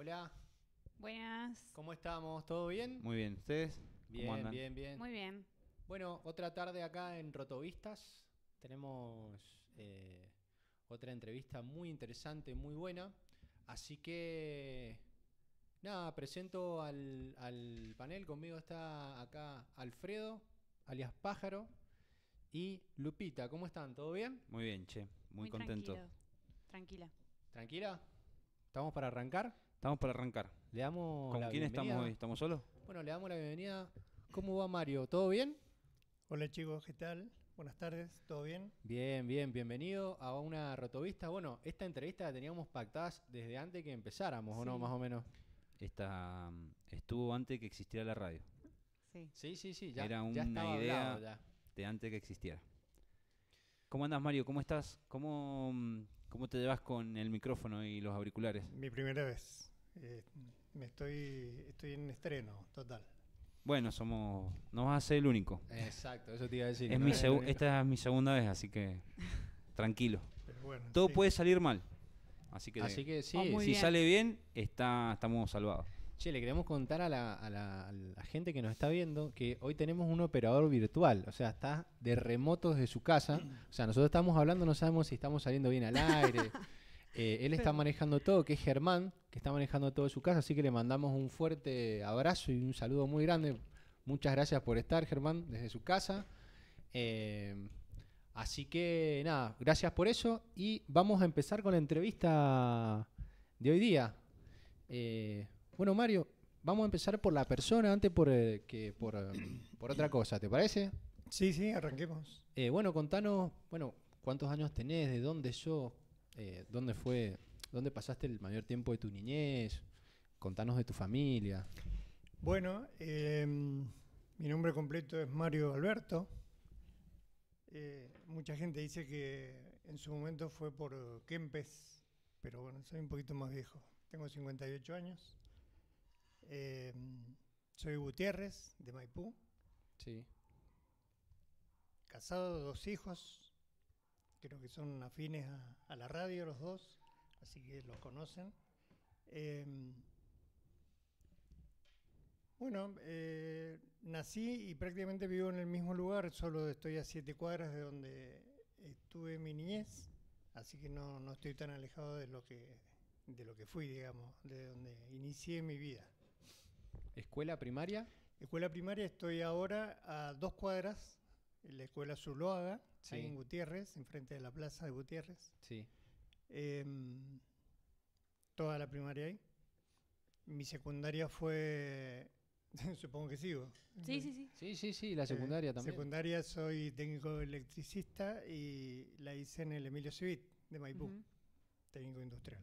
Hola, Buenas. ¿cómo estamos? ¿Todo bien? Muy bien, ¿ustedes? ¿Cómo Bien, andan? bien, bien. Muy bien. Bueno, otra tarde acá en Rotovistas. Tenemos otra entrevista muy interesante, muy buena. Así que, nada, presento al panel. Conmigo está acá Alfredo, alias Pájaro, y Lupita. ¿Cómo están? ¿Todo bien? Muy bien, che, muy Muy contento. tranquilo. Tranquila. ¿Tranquila? ¿Estamos para arrancar? Estamos para arrancar. Le damos ¿Con la quién estamos hoy? bienvenida. ¿Estamos solos? Bueno, le damos la bienvenida. ¿Cómo va Mario? ¿Todo bien? Hola chicos, ¿qué tal? Buenas tardes, ¿todo bien? Bien, bien, bienvenido a una rotovista. Bueno, esta entrevista la teníamos pactadas desde antes que empezáramos, ¿o no? Sí. Más o menos. Esta estuvo antes que existiera la radio. Sí. Sí, sí, sí, ya, Era ya una estaba hablado idea ya. de antes que existiera. ¿Cómo andas, Mario? ¿Cómo estás? ¿Cómo te llevas con el micrófono y los auriculares? Mi primera vez. Estoy en estreno, total. Bueno, no vas a ser el único. Exacto, eso te iba a decir. Es ¿no? esta es mi segunda vez, así que tranquilo. Pero bueno, Todo sí. puede salir mal. Así que, Así que sí. Oh, muy si bien. sale bien, estamos salvados. Che, le queremos contar a la gente que nos está viendo que hoy tenemos un operador virtual. O sea, está de remoto desde su casa. O sea, nosotros estamos hablando, no sabemos si estamos saliendo bien al aire. Él está manejando todo, que es Germán, que está manejando todo de su casa. Así que le mandamos un fuerte abrazo y un saludo muy grande. Muchas gracias por estar, Germán, desde su casa. Así que nada, gracias por eso. Y vamos a empezar con la entrevista de hoy día. Bueno, Mario, vamos a empezar por la persona antes por otra cosa, ¿te parece? Sí, sí, arranquemos. Bueno, contanos, bueno, cuántos años tenés, de dónde sos, dónde pasaste el mayor tiempo de tu niñez, contanos de tu familia. Bueno, mi nombre completo es Mario Alberto. Mucha gente dice que en su momento fue por Kempes, pero bueno, soy un poquito más viejo. Tengo 58 años. Soy Gutiérrez, de Maipú. Sí. Casado, 2 hijos. Creo que son afines a la radio los dos, así que los conocen. Bueno, nací y prácticamente vivo en el mismo lugar, solo estoy a 7 cuadras de donde estuve mi niñez, así que no estoy tan alejado de lo que fui, digamos, de donde inicié mi vida. ¿Escuela primaria? Escuela primaria estoy ahora a 2 cuadras, en la escuela Zuloaga, Sí. ahí en Gutiérrez, enfrente de la plaza de Gutiérrez. Sí. Toda la primaria ahí. Mi secundaria fue, supongo que sigo. Sí, sí, sí. Sí, sí, sí, la secundaria también. Secundaria soy técnico electricista y la hice en el Emilio Civit de Maipú, Ujú. técnico industrial.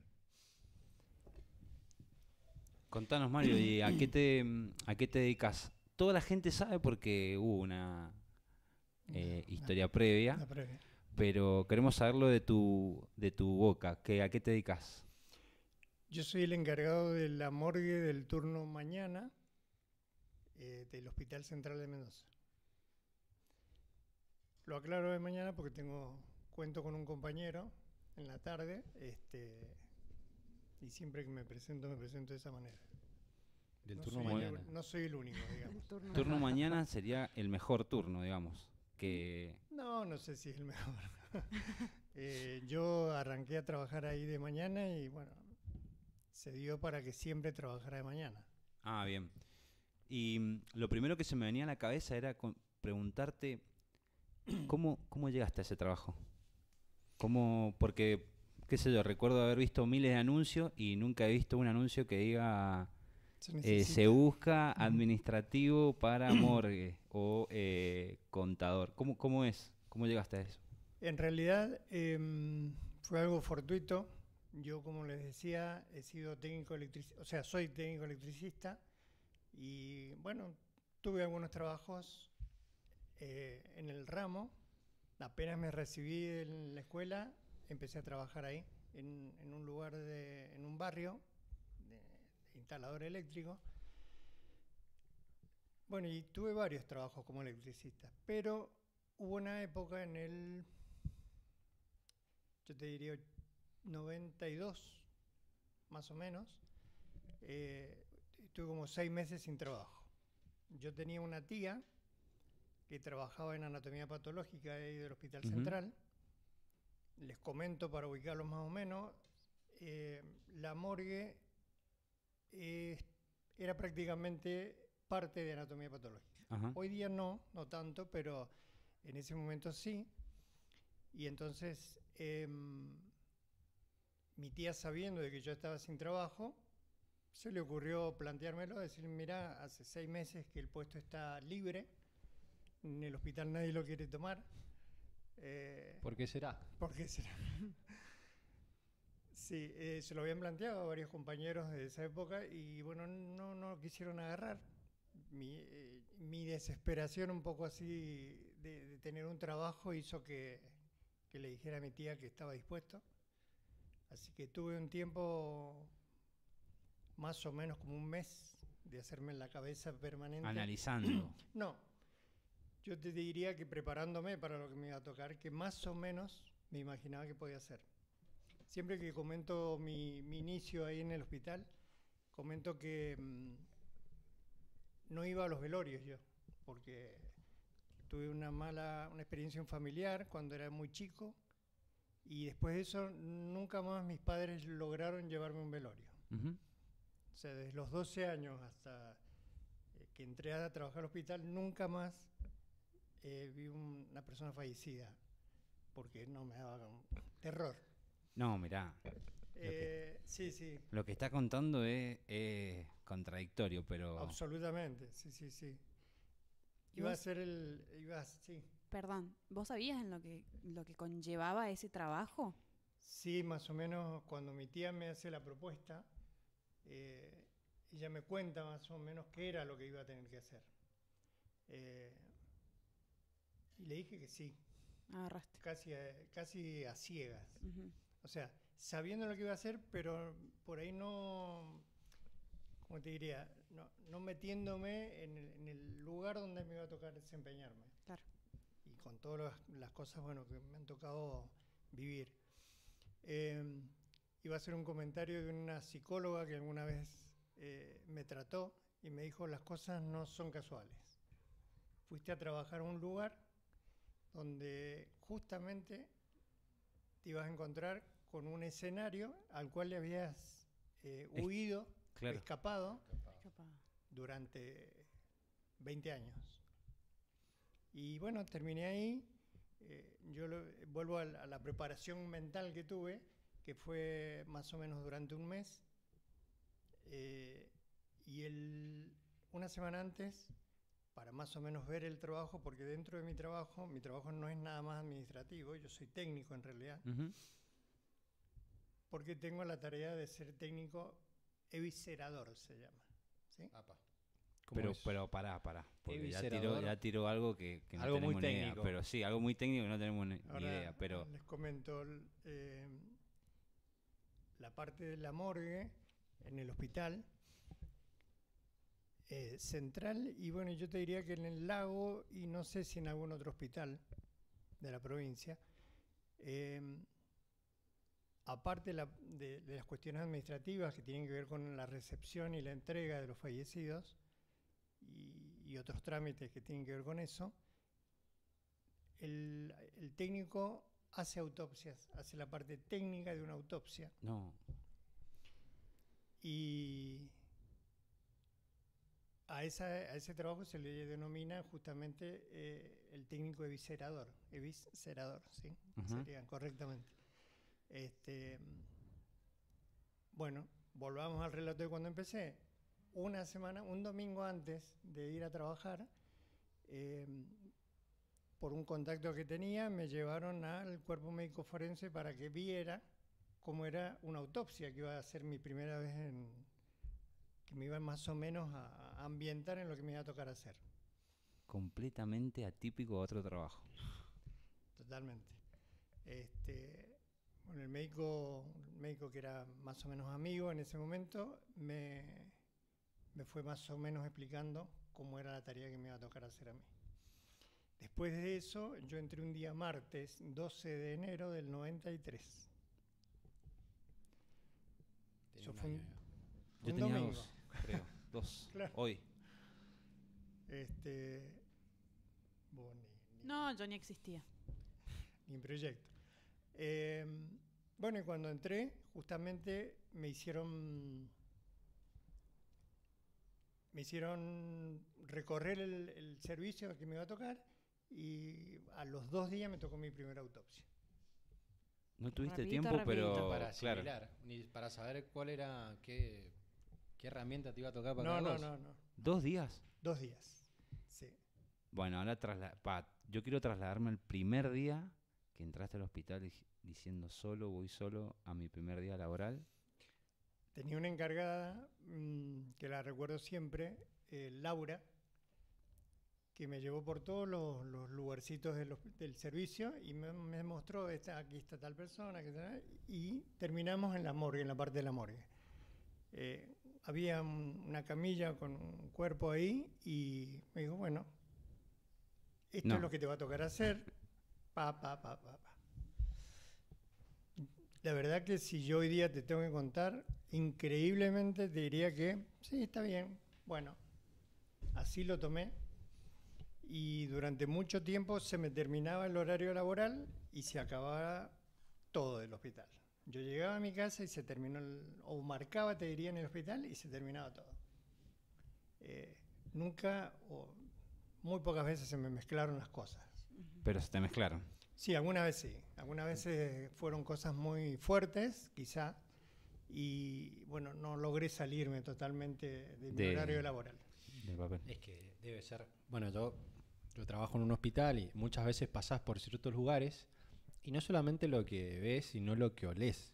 Contanos, Mario, ¿y a qué te dedicas? Toda la gente sabe porque hubo una historia previa, La previa. pero queremos saberlo de tu boca. ¿A qué te dedicas? Yo soy el encargado de la morgue del turno mañana del Hospital Central de Mendoza. Lo aclaro de mañana porque cuento con un compañero en la tarde, y siempre que me presento de esa manera. Del No turno soy mañana. no soy el único, digamos. Turno mañana sería el mejor turno, digamos. Que No sé si es el mejor. Yo arranqué a trabajar ahí de mañana y bueno, se dio para que siempre trabajara de mañana. bien. Y lo primero que se me venía a la cabeza era preguntarte cómo llegaste a ese trabajo. Porque, qué sé yo, recuerdo haber visto miles de anuncios y nunca he visto un anuncio que diga se busca administrativo para morgue o contador. ¿Cómo es? ¿Cómo llegaste a eso? En realidad fue algo fortuito. Yo, como les decía, he sido técnico electricista, o sea, soy técnico electricista y bueno, tuve algunos trabajos en el ramo. Apenas me recibí en la escuela, empecé a trabajar ahí, en un lugar, en un barrio de instalador eléctrico. Bueno, y tuve varios trabajos como electricista, pero hubo una época yo te diría 92, más o menos, estuve como 6 meses sin trabajo. Yo tenía una tía que trabajaba en anatomía patológica ahí del Hospital Central. Les comento para ubicarlos más o menos. La morgue era prácticamente parte de anatomía patológica. Ajá. Hoy día no tanto, pero en ese momento sí. Y entonces mi tía, sabiendo de que yo estaba sin trabajo, se le ocurrió planteármelo, decir, mira, hace 6 meses que el puesto está libre, en el hospital nadie lo quiere tomar. ¿Por qué será? ¿Por qué será? Sí, se lo habían planteado a varios compañeros de esa época y bueno, no lo quisieron agarrar. Mi desesperación un poco así de tener un trabajo hizo que le dijera a mi tía que estaba dispuesto. Así que tuve un tiempo, más o menos como un mes, de hacerme en la cabeza permanente. Analizando. No, yo te diría que preparándome para lo que me iba a tocar, que más o menos me imaginaba que podía hacer. Siempre que comento mi inicio ahí en el hospital, comento que no iba a los velorios yo, porque tuve una experiencia en familiar cuando era muy chico, y después de eso nunca más mis padres lograron llevarme a un velorio. O sea, desde los 12 años hasta que entré a trabajar al hospital, nunca más vi una persona fallecida, porque no me daba terror. No, mirá. Sí. Lo que está contando es contradictorio, pero... Absolutamente, sí. Iba a ser sí. Perdón, ¿vos sabías en lo que conllevaba ese trabajo? Sí, más o menos cuando mi tía me hace la propuesta, ella me cuenta más o menos qué era lo que iba a tener que hacer. Y le dije que sí. Agarraste. Casi a ciegas. O sea, sabiendo lo que iba a hacer, pero por ahí no, ¿cómo te diría? No metiéndome en el lugar donde me iba a tocar desempeñarme. Claro. Y con todas las cosas, bueno, que me han tocado vivir. Iba a hacer un comentario de una psicóloga que alguna vez me trató y me dijo, las cosas no son casuales. Fuiste a trabajar a un lugar donde justamente te ibas a encontrar con un escenario al cual le habías huido, claro, escapado durante 20 años. Y bueno, terminé ahí. Yo vuelvo a la preparación mental que tuve, que fue más o menos durante un mes. Y una semana antes, para más o menos ver el trabajo, porque dentro de mi trabajo no es nada más administrativo, yo soy técnico en realidad, porque tengo la tarea de ser técnico eviscerador, se llama. ¿Sí? Pero pará, porque ya tiró algo que no algo tenemos muy ni idea. técnico. Pero sí, algo muy técnico que no tenemos ni Ahora, idea. Pero les comento la parte de la morgue en el hospital central, y bueno, yo te diría que en el Lago, y no sé si en algún otro hospital de la provincia, aparte de las cuestiones administrativas que tienen que ver con la recepción y la entrega de los fallecidos y otros trámites que tienen que ver con eso, el técnico hace autopsias, hace la parte técnica de una autopsia. no. Y a ese trabajo se le denomina justamente el técnico eviscerador, ¿sí? Sería correctamente. Bueno, volvamos al relato de cuando empecé. Un domingo antes de ir a trabajar, por un contacto que tenía, me llevaron al cuerpo médico forense para que viera cómo era una autopsia, que iba a ser mi primera vez que me iba más o menos a ambientar en lo que me iba a tocar hacer. Completamente atípico a otro trabajo. Totalmente. Bueno, el médico que era más o menos amigo en ese momento me fue más o menos explicando cómo era la tarea que me iba a tocar hacer a mí. Después de eso, yo entré un día martes, 12 de enero del 93. Eso fue Yo Un tenía domingo. 2, creo. 2. Claro. Hoy. Vos No, yo ni existía. ni proyecto. Bueno, y cuando entré, justamente me hicieron recorrer el servicio que me iba a tocar y a los 2 días me tocó mi primera autopsia. No tuviste Rapidito, tiempo, rapidito. pero para claro. asimilar, ni para saber cuál era, qué herramienta te iba a tocar para No, cada no, cosa. no. 2 días. 2 días. Sí. Bueno, ahora yo quiero trasladarme al primer día que entraste al hospital diciendo voy solo a mi primer día laboral. Tenía una encargada que la recuerdo siempre, Laura, que me llevó por todos los lugarcitos del servicio y me mostró, aquí está tal persona, y terminamos en la morgue, en la parte de la morgue. Había una camilla con un cuerpo ahí y me dijo, bueno, esto es lo que te va a tocar hacer. Pa. La verdad que si yo hoy día te tengo que contar, increíblemente te diría que sí, está bien. Bueno, así lo tomé y durante mucho tiempo se me terminaba el horario laboral y se acababa todo del hospital. Yo llegaba a mi casa y se terminó, o marcaba, te diría, en el hospital y se terminaba todo. Nunca, o muy pocas veces se me mezclaron las cosas. Pero se te mezclaron. Sí, algunas veces sí. Algunas veces fueron cosas muy fuertes, quizá, y bueno, no logré salirme totalmente de mi horario laboral. Del papel. Es que debe ser. Bueno, yo trabajo en un hospital y muchas veces pasás por ciertos lugares y no solamente lo que ves, sino lo que olés.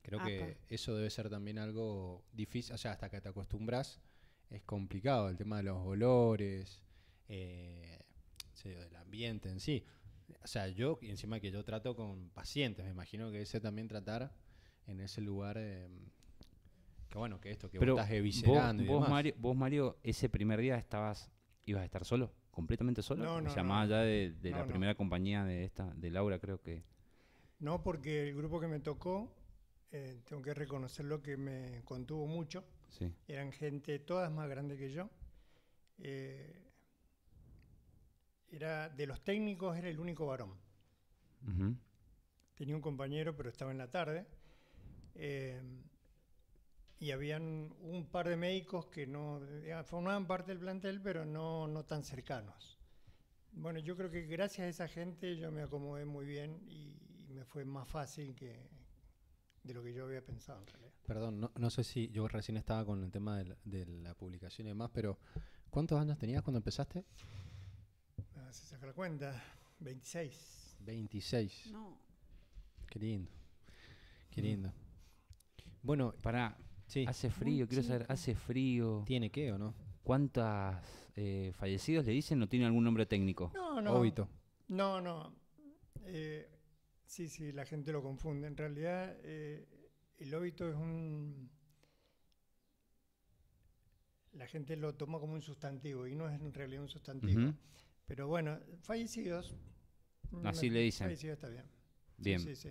Creo que eso debe ser también algo difícil, o sea, hasta que te acostumbras es complicado, el tema de los olores, sí, del ambiente en sí. O sea, y encima que yo trato con pacientes, me imagino que ese también tratar en ese lugar, que bueno, que esto, que Pero vos estás eviscerando y demás. vos, Mario, ese primer día ibas a estar solo, completamente solo. No, O sea, no, más allá de no, la no. primera compañía de Laura, creo que. No, porque el grupo que me tocó, tengo que reconocerlo, que me contuvo mucho. Sí. Eran gente todas más grande que yo. De los técnicos era el único varón. Ujú. Tenía un compañero, pero estaba en la tarde. Y habían un par de médicos que no formaban parte del plantel, pero no tan cercanos. Bueno, yo creo que gracias a esa gente yo me acomodé muy bien y me fue más fácil de lo que yo había pensado en realidad. Perdón, no sé si yo recién estaba con el tema de la publicación y demás, pero ¿cuántos años tenías cuando empezaste? Se saca la cuenta, 26. 26. No. Qué lindo. Qué lindo. Bueno, sí. Hace frío, quiero saber, chico. ¿hace frío? ¿Tiene qué o no? ¿Cuántos fallecidos le dicen? ¿No tiene algún nombre técnico? No. Óbito. No. Sí, la gente lo confunde. En realidad, el óbito es la gente lo toma como un sustantivo y no es en realidad un sustantivo. Ujú. Pero bueno, fallecidos. Así le dicen. Fallecidos está bien. Bien. Sí.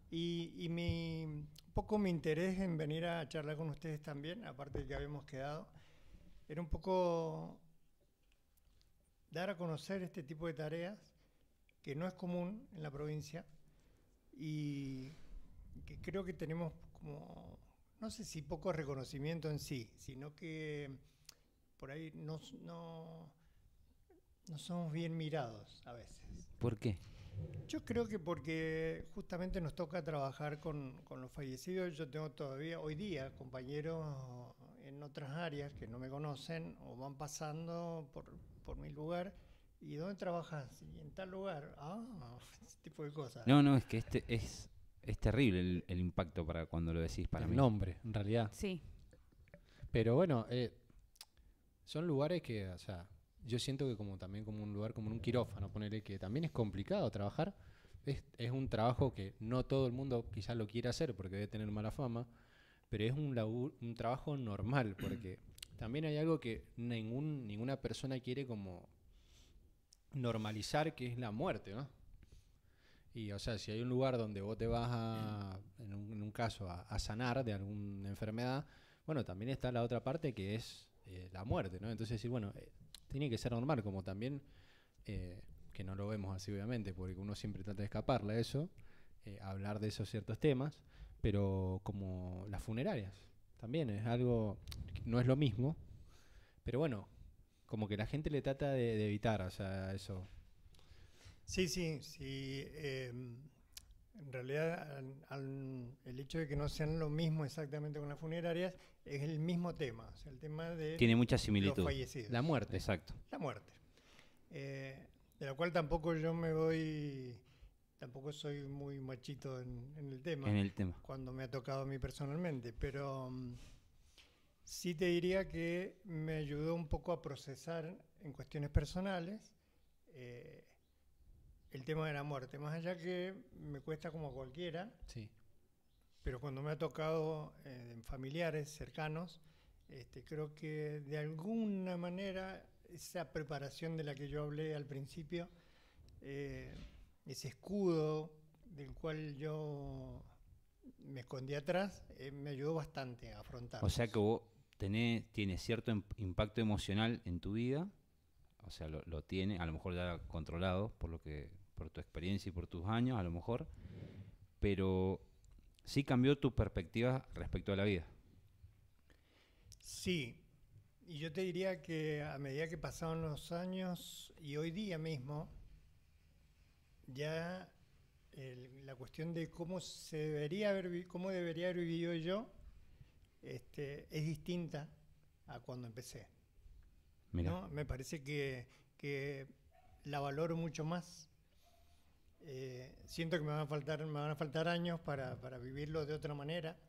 Y un poco mi interés en venir a charlar con ustedes también, aparte de que habíamos quedado, era un poco dar a conocer este tipo de tareas que no es común en la provincia y que creo que tenemos como, no sé si poco reconocimiento en sí, sino que por ahí no somos bien mirados a veces. ¿Por qué? Yo creo que porque justamente nos toca trabajar con los fallecidos. Yo tengo todavía hoy día compañeros en otras áreas que no me conocen o van pasando por mi lugar. ¿Y dónde trabajas? Y en tal lugar. Ese tipo de cosas. No, es que es terrible el impacto para cuando lo decís para el mí. nombre, en realidad. Sí. Pero bueno, son lugares que, o sea, yo siento que también como un lugar, como un quirófano, ponerle que también es complicado trabajar. Es un trabajo que no todo el mundo quizás lo quiere hacer porque debe tener mala fama, pero es un trabajo normal porque también hay algo que ninguna persona quiere como normalizar, que es la muerte, ¿no? Y, o sea, si hay un lugar donde vos te vas en un caso, a sanar de alguna enfermedad, bueno, también está la otra parte que es la muerte, ¿no? Entonces decir, bueno, tiene que ser normal, como también, que no lo vemos así obviamente, porque uno siempre trata de escaparle a eso, hablar de esos ciertos temas, pero como las funerarias, también es algo, no es lo mismo, pero bueno, como que la gente le trata de evitar, o sea, eso. Sí, sí, sí. En realidad, el hecho de que no sean lo mismo exactamente con las funerarias es el mismo tema, o sea, el tema de Tiene mucha los similitud. fallecidos. La muerte. Exacto. La muerte. De la cual tampoco yo me voy, tampoco soy muy machito en el tema, En el tema. cuando me ha tocado a mí personalmente, pero sí te diría que me ayudó un poco a procesar en cuestiones personales el tema de la muerte, más allá que me cuesta como a cualquiera, Sí. pero cuando me ha tocado en familiares cercanos, creo que de alguna manera esa preparación de la que yo hablé al principio, ese escudo del cual yo me escondí atrás, me ayudó bastante a afrontar. O sea que vos tiene cierto impacto emocional en tu vida, o sea, lo tiene, a lo mejor ya controlado por tu experiencia y por tus años, a lo mejor, pero sí cambió tu perspectiva respecto a la vida. Sí, y yo te diría que a medida que pasaban los años y hoy día mismo, ya la cuestión de cómo cómo debería haber vivido yo, es distinta a cuando empecé. Mirá. ¿No? Me parece que la valoro mucho más. Siento que me van a faltar años para vivirlo de otra manera,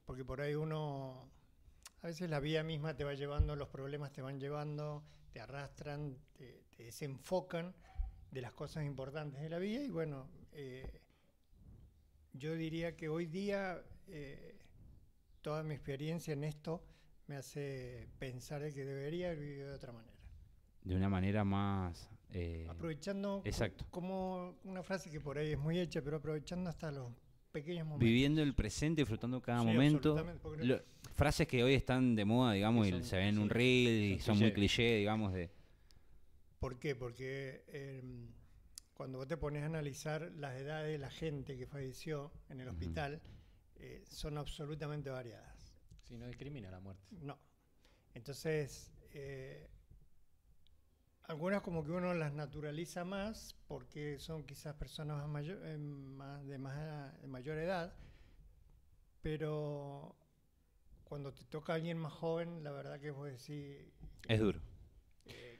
porque por ahí a veces la vida misma te va llevando, los problemas te van llevando, te arrastran, te desenfocan de las cosas importantes de la vida y bueno, yo diría que hoy día toda mi experiencia en esto me hace pensar de que debería haber vivido de otra manera. De una manera más... aprovechando, exacto. como una frase que por ahí es muy hecha, pero aprovechando hasta los pequeños momentos. Viviendo el presente, disfrutando cada Sí, momento. absolutamente, Frases que hoy están de moda, digamos, y se ven en un reel y son muy cliché, digamos. ¿Por qué? Porque cuando vos te pones a analizar las edades de la gente que falleció en el hospital, son absolutamente variadas. Sí, no discrimina la muerte. No. Entonces, algunas como que uno las naturaliza más porque son quizás personas de mayor edad, pero cuando te toca a alguien más joven, la verdad que vos decís... Es duro.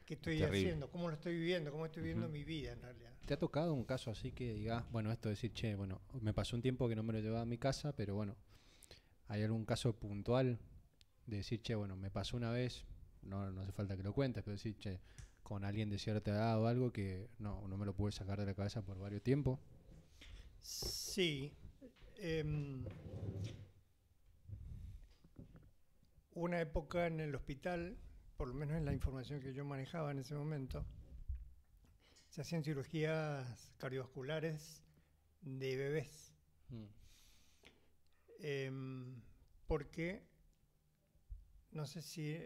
¿Qué estoy haciendo? ¿Cómo lo estoy viviendo? ¿Cómo estoy viviendo mi vida en realidad? ¿Te ha tocado un caso así que digas, bueno, esto de decir, che, bueno, me pasó un tiempo que no me lo llevaba a mi casa, pero bueno, ¿hay algún caso puntual de decir, che, bueno, me pasó una vez, no hace falta que lo cuentes, pero decir, che, con alguien de cierta edad o algo que no me lo pude sacar de la cabeza por varios tiempos? Sí. Una época en el hospital, por lo menos en la información que yo manejaba en ese momento, se hacían cirugías cardiovasculares de bebés. Porque no sé si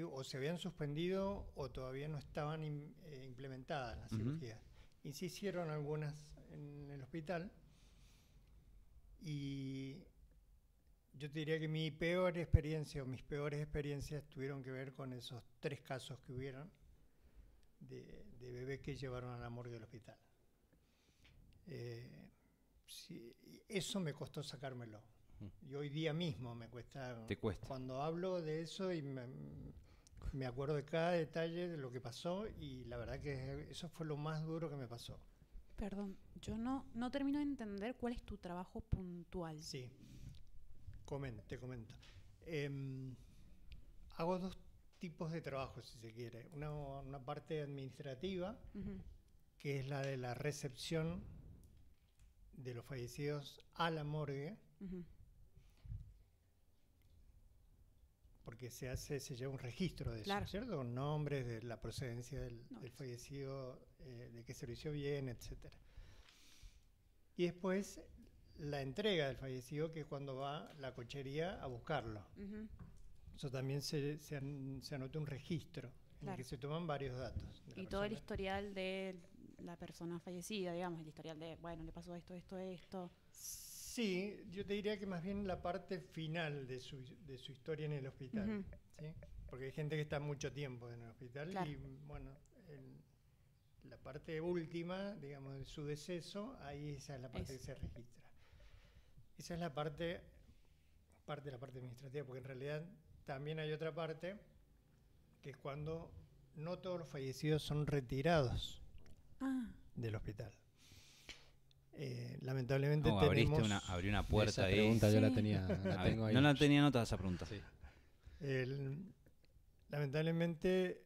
o se habían suspendido o todavía no estaban implementadas las cirugías. Y se hicieron algunas en el hospital. Y yo te diría que mi peor experiencia o mis peores experiencias tuvieron que ver con esos 3 casos que hubieron de bebés que llevaron a la morgue del hospital. Sí, eso me costó sacármelo. Y hoy día mismo me cuesta. Te cuesta. Cuando hablo de eso y me acuerdo de cada detalle de lo que pasó y la verdad que eso fue lo más duro que me pasó. Perdón, yo no termino de entender cuál es tu trabajo puntual. Sí, te comento. Hago 2 tipos de trabajo, si se quiere. Una parte administrativa, que es la de la recepción de los fallecidos a la morgue, porque se lleva un registro de eso, ¿cierto? Con nombres, de la procedencia del fallecido, de qué servicio viene, etcétera. Y después la entrega del fallecido, que es cuando va la cochería a buscarlo. Ujú. Eso también se anota un registro en Claro. el que se toman varios datos. De la Y todo el persona. historial de la persona fallecida, digamos, el historial de, bueno, le pasó esto, esto, esto. Sí, yo te diría que más bien la parte final de su historia en el hospital. Ujú. ¿Sí? Porque hay gente que está mucho tiempo en el hospital Claro. y, bueno, la parte última, digamos, de su deceso, ahí esa es la parte Eso. que se registra. Esa es la parte de la parte administrativa, porque en realidad también hay otra parte, que es cuando no todos los fallecidos son retirados Ah, del hospital. Lamentablemente No, tenemos... abrí una puerta Esa ahí. pregunta yo la Sí. tenía, A la ver, tengo ahí. no la tenía anotada esa pregunta. Sí. Lamentablemente,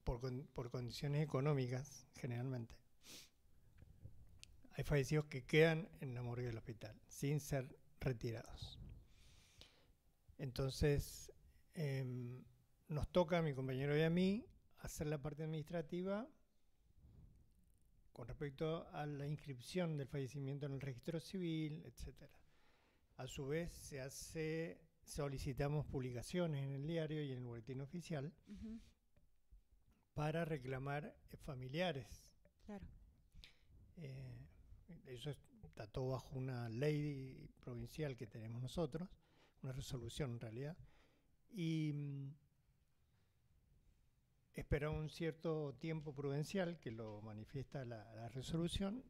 por condiciones económicas, generalmente, hay fallecidos que quedan en la morgue del hospital, sin ser retirados. Entonces, nos toca a mi compañero y a mí hacer la parte administrativa con respecto a la inscripción del fallecimiento en el registro civil, etcétera. A su vez, solicitamos publicaciones en el diario y en el boletín oficial ujú, para reclamar familiares. claro. Eso está todo bajo una ley provincial que tenemos nosotros, una resolución en realidad, y espera un cierto tiempo prudencial que lo manifiesta la resolución.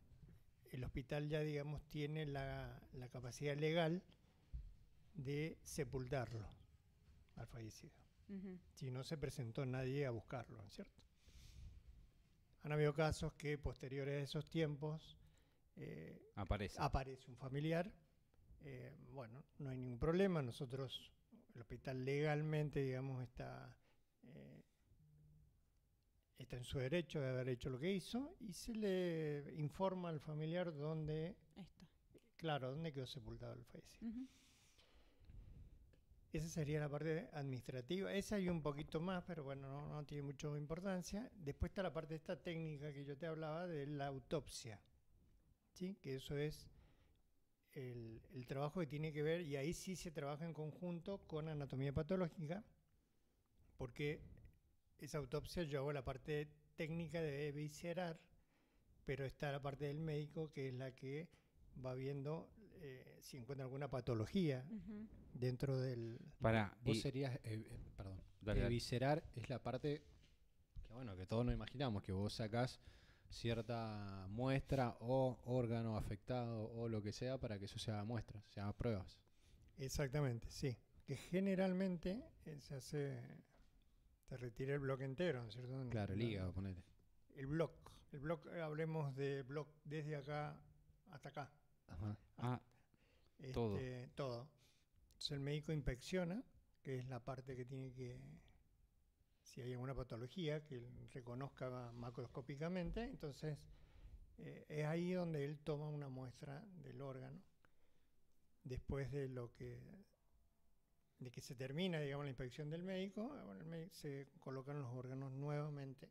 El hospital ya, digamos, tiene la capacidad legal de sepultarlo al fallecido, Ujú. si no se presentó nadie a buscarlo, ¿no es cierto? Han habido casos que posteriores a esos tiempos Aparece. un familiar, bueno, no hay ningún problema, nosotros, el hospital legalmente, digamos, está en su derecho de haber hecho lo que hizo y se le informa al familiar dónde quedó sepultado el fallecido. Ujú. Esa sería la parte administrativa. Esa hay un poquito más, pero bueno, no tiene mucha importancia. Después está la parte esta técnica que yo te hablaba de la autopsia, ¿sí? Que eso es el trabajo que tiene que ver, y ahí sí se trabaja en conjunto con anatomía patológica, porque esa autopsia yo hago la parte técnica de viscerar, pero está la parte del médico que es la que va viendo si encuentra alguna patología Ujú. dentro del... Vos serías, perdón, Dale, dale. viscerar es la parte que, bueno, que todos nos imaginamos, que vos sacás cierta muestra o órgano afectado o lo que sea para que eso se haga muestras, se haga pruebas. Exactamente, sí. Que generalmente se retira el bloque entero, ¿no es cierto? Claro, el hígado, ponele. El bloque, hablemos de bloque desde acá hasta acá. Ajá. Todo. Todo. Entonces el médico inspecciona, que es la parte que tiene que, si hay alguna patología, que él reconozca macroscópicamente, entonces es ahí donde él toma una muestra del órgano, después de que se termina, digamos, la inspección del médico, se colocan los órganos nuevamente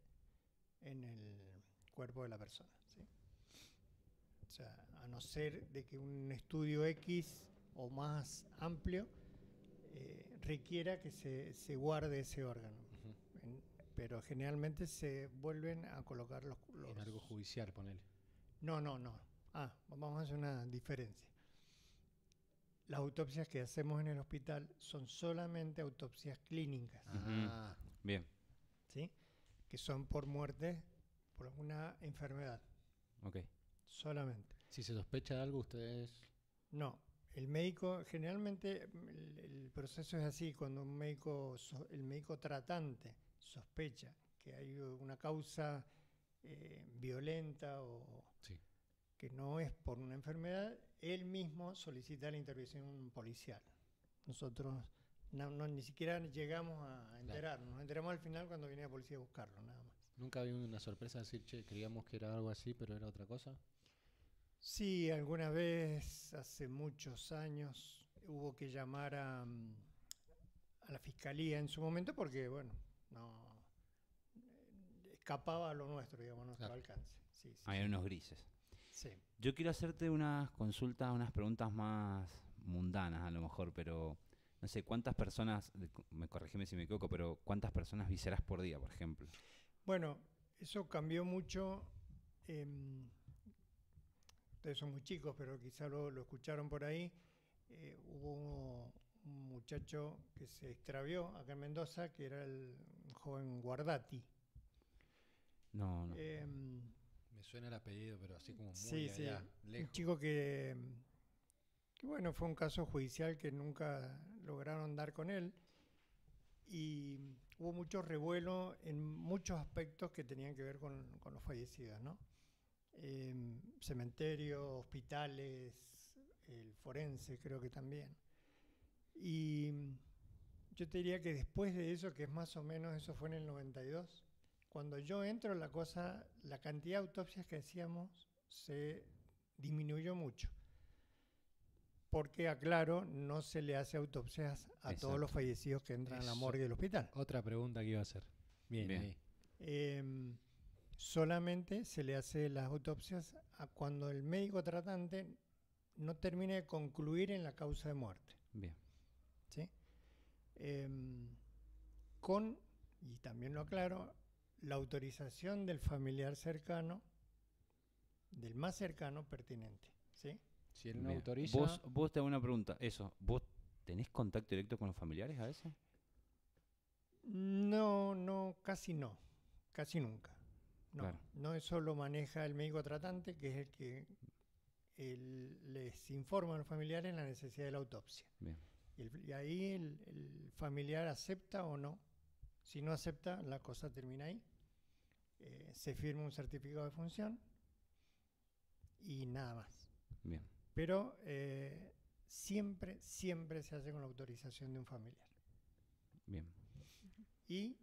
en el cuerpo de la persona, ¿sí? O sea, a no ser de que un estudio X o más amplio requiera que se guarde ese órgano. Ujú. Pero generalmente se vuelven a colocar los... En algo judicial, ponele. No. Vamos a hacer una diferencia. Las autopsias que hacemos en el hospital son solamente autopsias clínicas, Ah, Bien. ¿sí? Que son por muerte por una enfermedad, Ok. solamente. si se sospecha de algo, ustedes... No, el médico, generalmente el proceso es así, cuando el médico tratante sospecha que hay una causa violenta o Sí. que no es por una enfermedad, él mismo solicita la intervención policial. Nosotros ni siquiera llegamos a enterarnos, nos enteramos al final cuando viene la policía a buscarlo, nada más. ¿Nunca había una sorpresa decir, che, creíamos que era algo así, pero era otra cosa? Sí, alguna vez, hace muchos años, hubo que llamar a la fiscalía en su momento porque, bueno, no escapaba a lo nuestro, digamos, a nuestro Claro. alcance. Sí, Hay unos grises. Sí. Yo quiero hacerte unas consultas, unas preguntas más mundanas a lo mejor, pero no sé, ¿cuántas personas, me corregime si me equivoco, pero cuántas personas viscerás por día, por ejemplo? Bueno, eso cambió mucho. Ustedes son muy chicos, pero quizá lo escucharon por ahí. Hubo un muchacho que se extravió acá en Mendoza, que era el joven Guardati. No. Me suena el apellido, pero así como muy Sí, allá, un lejos. chico que bueno, fue un caso judicial que nunca lograron dar con él y hubo mucho revuelo en muchos aspectos que tenían que ver con los fallecidos, ¿no? Cementerios, hospitales, el forense creo que también. Y yo te diría que después de eso, que es más o menos, eso fue en el 92, cuando yo entro la cantidad de autopsias que hacíamos se disminuyó mucho. Porque, aclaro, no se le hace autopsias a todos los fallecidos que entran a la morgue del hospital. Otra pregunta que iba a hacer. Bien. Ahí. Solamente se le hace las autopsias a cuando el médico tratante no termine de concluir en la causa de muerte. Bien. ¿Sí? Y también lo aclaro, la autorización del familiar cercano, del más cercano pertinente. ¿Sí? Si él no Bien. autoriza... Vos te hago una pregunta. ¿Vos tenés contacto directo con los familiares a veces? No, casi no. Casi nunca. No, Claro. no, eso lo maneja el médico tratante, que es el que les informa a los familiares la necesidad de la autopsia. Bien. Y ahí el familiar acepta o no. Si no acepta, la cosa termina ahí. Se firma un certificado de función y nada más. Bien. Pero siempre se hace con la autorización de un familiar. Bien. Y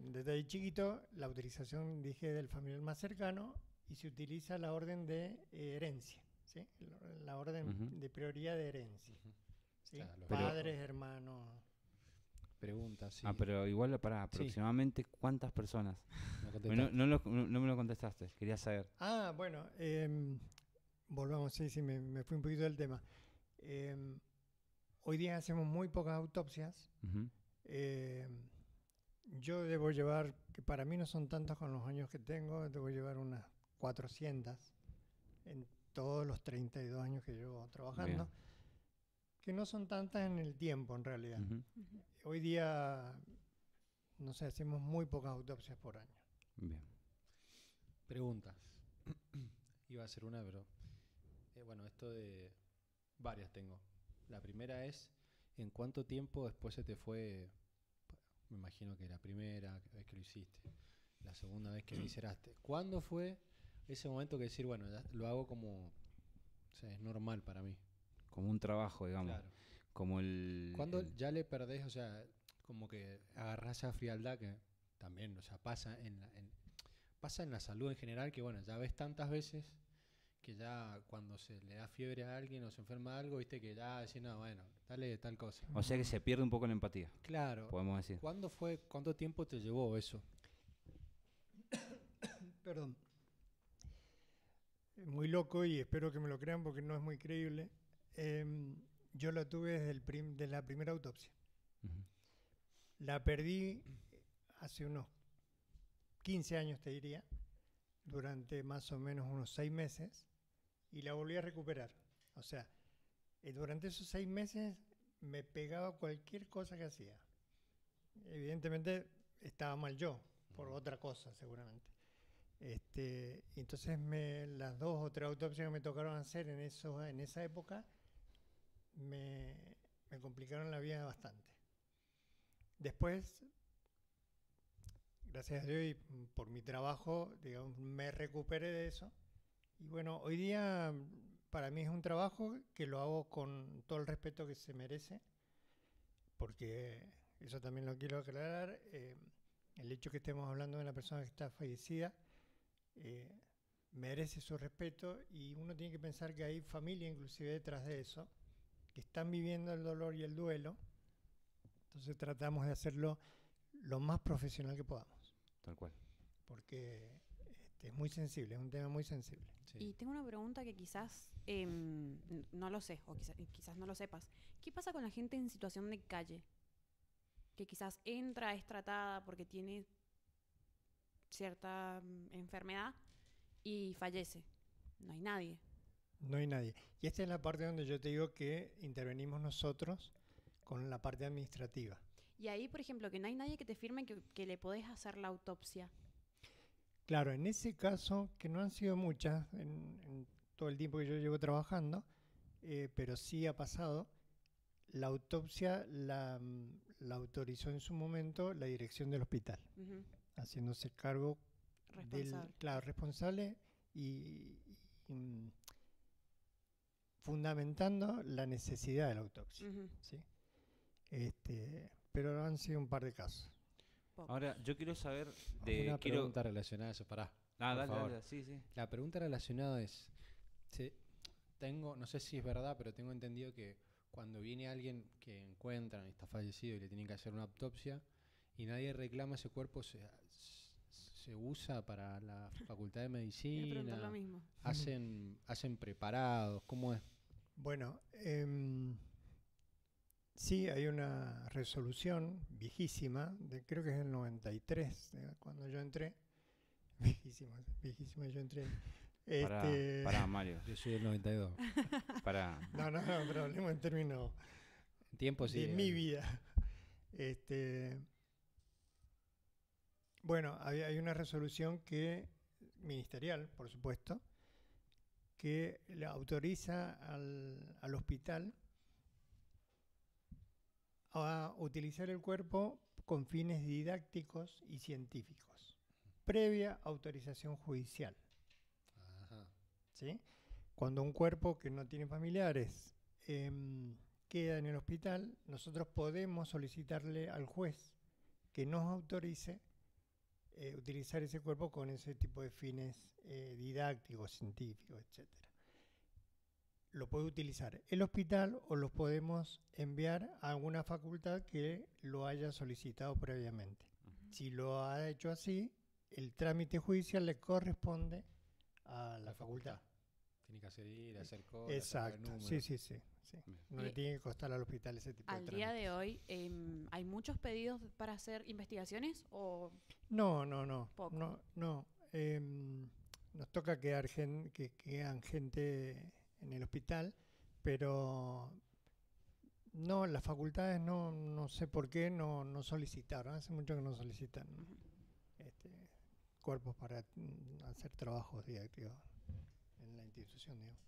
desde ahí chiquito, la autorización, dije, del familiar más cercano, y se utiliza la orden de herencia, ¿sí? La orden de prioridad de herencia. ¿Sí? Claro, Padres, hermanos. Pregunta, sí. Pero igual para aproximadamente cuántas personas. No me lo contestaste, quería saber. Bueno, volvamos, sí, me fui un poquito del tema. Hoy día hacemos muy pocas autopsias. Yo debo llevar, que para mí no son tantas con los años que tengo, debo llevar unas 400 en todos los 32 años que llevo trabajando, Bien. que no son tantas en el tiempo en realidad. Hoy día, no sé, hacemos muy pocas autopsias por año. Bien. Preguntas. Iba a hacer una, pero... bueno, esto de... Varias tengo. La primera es, ¿en cuánto tiempo después se te fue? Me imagino que la primera vez que lo hiciste, la segunda vez que lo visceraste. ¿Cuándo fue ese momento que decir, bueno, ya lo hago como... O sea, es normal para mí? Como un trabajo, digamos. Claro. Como el... ¿Cuándo ya le perdés, o sea, como que agarrás esa frialdad que también, o sea, pasa en la salud en general, que bueno, ya ves tantas veces que ya cuando se le da fiebre a alguien o se enferma de algo, viste que ya decís, no, bueno, dale tal cosa. O sea que se pierde un poco la empatía. Claro. Podemos decir. ¿Cuánto tiempo te llevó eso? Perdón. Muy loco, y espero que me lo crean porque no es muy creíble. Yo la tuve desde la primera autopsia. La perdí hace unos 15 años, te diría, durante más o menos unos 6 meses, y la volví a recuperar. O sea, durante esos 6 meses me pegaba cualquier cosa que hacía. Evidentemente estaba mal yo, por otra cosa seguramente. Entonces las 2 o 3 autopsias que me tocaron hacer en esa época me complicaron la vida bastante. Después, gracias a Dios y por mi trabajo, digamos, me recuperé de eso. Y bueno, hoy día para mí es un trabajo que lo hago con todo el respeto que se merece, porque eso también lo quiero aclarar. El hecho que estemos hablando de una persona que está fallecida merece su respeto, y uno tiene que pensar que hay familia inclusive detrás de eso, que están viviendo el dolor y el duelo. Entonces tratamos de hacerlo lo más profesional que podamos. Tal cual. Porque Es muy sensible, es un tema muy sensible. Sí. Y tengo una pregunta que quizás no lo sé, o quizás no lo sepas. ¿Qué pasa con la gente en situación de calle? Que quizás entra, es tratada porque tiene cierta enfermedad y fallece. No hay nadie. No hay nadie. Y esta es la parte donde yo te digo que intervenimos nosotros con la parte administrativa. Y ahí, por ejemplo, que no hay nadie que te firme que le podés hacer la autopsia. Claro, en ese caso, que no han sido muchas en todo el tiempo que yo llevo trabajando, pero sí ha pasado, la autopsia la autorizó en su momento la dirección del hospital, Ujú. haciéndose cargo Responsable. claro, responsable y fundamentando la necesidad de la autopsia. Ujú. ¿Sí? Pero han sido un par de casos. Poco. Ahora, yo quiero saber Una pregunta relacionada a eso, pará. Ah, por dale, favor. dale, sí, sí. La pregunta relacionada es, no sé si es verdad, pero tengo entendido que cuando viene alguien que encuentran y está fallecido y le tienen que hacer una autopsia y nadie reclama ese cuerpo, se usa para la facultad de Iba a preguntar lo medicina, mismo. hacen preparados, ¿cómo es? Bueno, sí, hay una resolución viejísima, creo que es del 93, cuando yo entré. Viejísima, yo entré. Para Mario. Yo soy del 92. Para. No, pero hablemos en términos En tiempo sí. de mi vida. Bueno, hay una resolución ministerial, por supuesto, que le autoriza al hospital a utilizar el cuerpo con fines didácticos y científicos, previa autorización judicial. Ajá. ¿Sí? Cuando un cuerpo que no tiene familiares queda en el hospital, nosotros podemos solicitarle al juez que nos autorice utilizar ese cuerpo con ese tipo de fines didácticos, científicos, etc. Lo puede utilizar el hospital o lo podemos enviar a alguna facultad que lo haya solicitado previamente. Si lo ha hecho así, el trámite judicial le corresponde a la facultad. Tiene que hacer cosas. Exacto, sí. Bien. No le tiene que costar al hospital ese tipo de Al trámites. día de hoy, ¿hay muchos pedidos para hacer investigaciones o No. poco? No. Nos toca que quedan gente en el hospital, pero no, las facultades no sé por qué no solicitaron. Hace mucho que no solicitan cuerpos para hacer trabajos didácticos en la institución, digamos.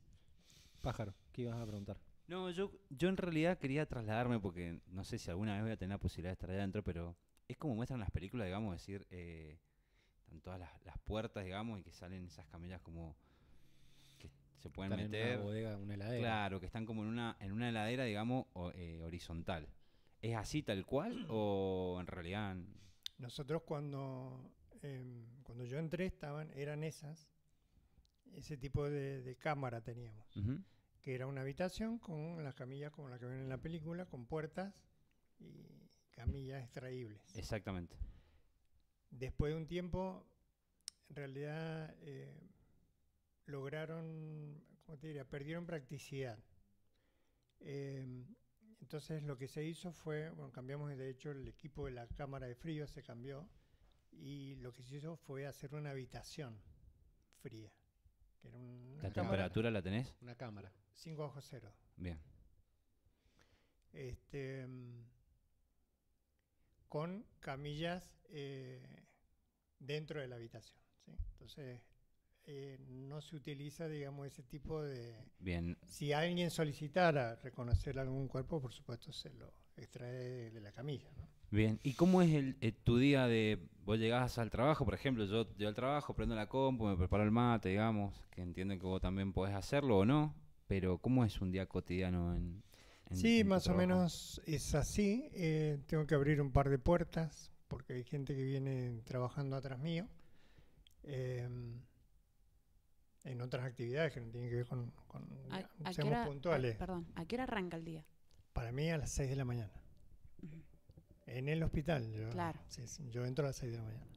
Pájaro, ¿qué ibas a preguntar? No, yo en realidad quería trasladarme porque no sé si alguna vez voy a tener la posibilidad de estar ahí adentro, pero es como muestran las películas, digamos, decir, están todas las puertas, digamos, y que salen esas camillas como que se pueden Están meter. en una bodega, una heladera. Claro, que están como en una heladera, digamos, horizontal. ¿Es así tal cual o en realidad? Nosotros cuando yo entré eran ese tipo de cámara teníamos, Ujú. que era una habitación con las camillas como la que ven en la película, con puertas y camillas extraíbles. Exactamente. Después de un tiempo, en realidad lograron, ¿cómo te diría? Perdieron practicidad. Entonces lo que se hizo fue, bueno, cambiamos de hecho el equipo de la cámara de frío, se cambió, y lo que se hizo fue hacer una habitación fría. Que era una ¿La cámara temperatura la tenés? Una cámara. 5 bajo cero. Bien. Con camillas dentro de la habitación, ¿sí? Entonces no se utiliza, digamos, ese tipo de... Bien. Si alguien solicitara reconocer algún cuerpo, por supuesto se lo extrae de la camilla, ¿no? Bien. ¿Y cómo es tu día de... Vos llegás al trabajo, por ejemplo, yo llego al trabajo, prendo la compu, me preparo el mate, digamos, que entiendo que vos también podés hacerlo o no, pero ¿cómo es un día cotidiano en Sí, tu más o trabajo? menos es así. Tengo que abrir un par de puertas porque hay gente que viene trabajando atrás mío en otras actividades que no tienen que ver con ¿A qué seamos hora, puntuales. perdón, ¿a qué hora arranca el día? Para mí a las 6 de la mañana. Ujú. En el hospital. Claro. Sí, yo entro a las 6 de la mañana.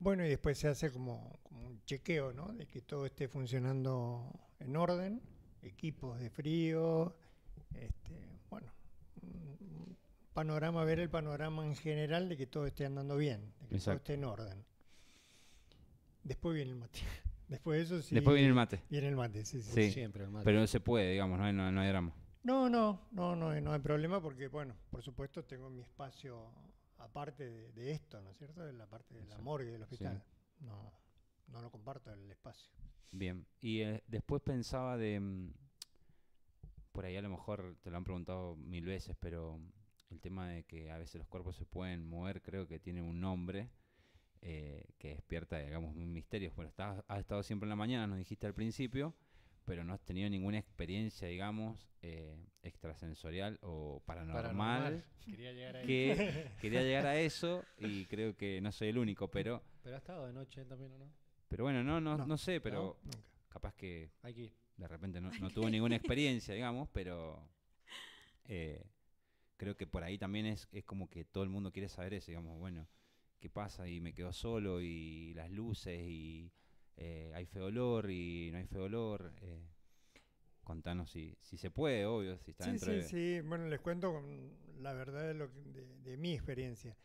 Bueno, y después se hace como un chequeo, ¿no? De que todo esté funcionando en orden, equipos de frío, bueno, ver el panorama en general de que todo esté andando bien, de que todo esté en orden. Después viene el mate. Después de eso sí. Después viene el mate. Viene el mate, sí. Siempre el mate. Pero no se puede, digamos, no hay drama. No hay problema porque, bueno, por supuesto tengo mi espacio aparte de esto, ¿no es cierto? De la parte de la morgue del hospital. Sí. No lo comparto el espacio. Bien. Y después pensaba por ahí a lo mejor te lo han preguntado 1000 veces, pero el tema de que a veces los cuerpos se pueden mover, creo que tiene un nombre que despierta, digamos, un misterio. Bueno, has estado siempre en la mañana, nos dijiste al principio, pero no has tenido ninguna experiencia, digamos, extrasensorial o paranormal. Quería llegar a Quería llegar a eso y creo que no soy el único, pero... Pero ha estado de noche también, ¿o no? Pero bueno, no sé, pero capaz que de repente no tuvo ninguna experiencia, digamos, pero creo que por ahí también es como que todo el mundo quiere saber eso, digamos, bueno, ¿qué pasa? Y me quedo solo y las luces y hay feo olor y no hay feo olor. Contanos si se puede, obvio, si está dentro de... Sí, bueno, les cuento con la verdad de mi experiencia.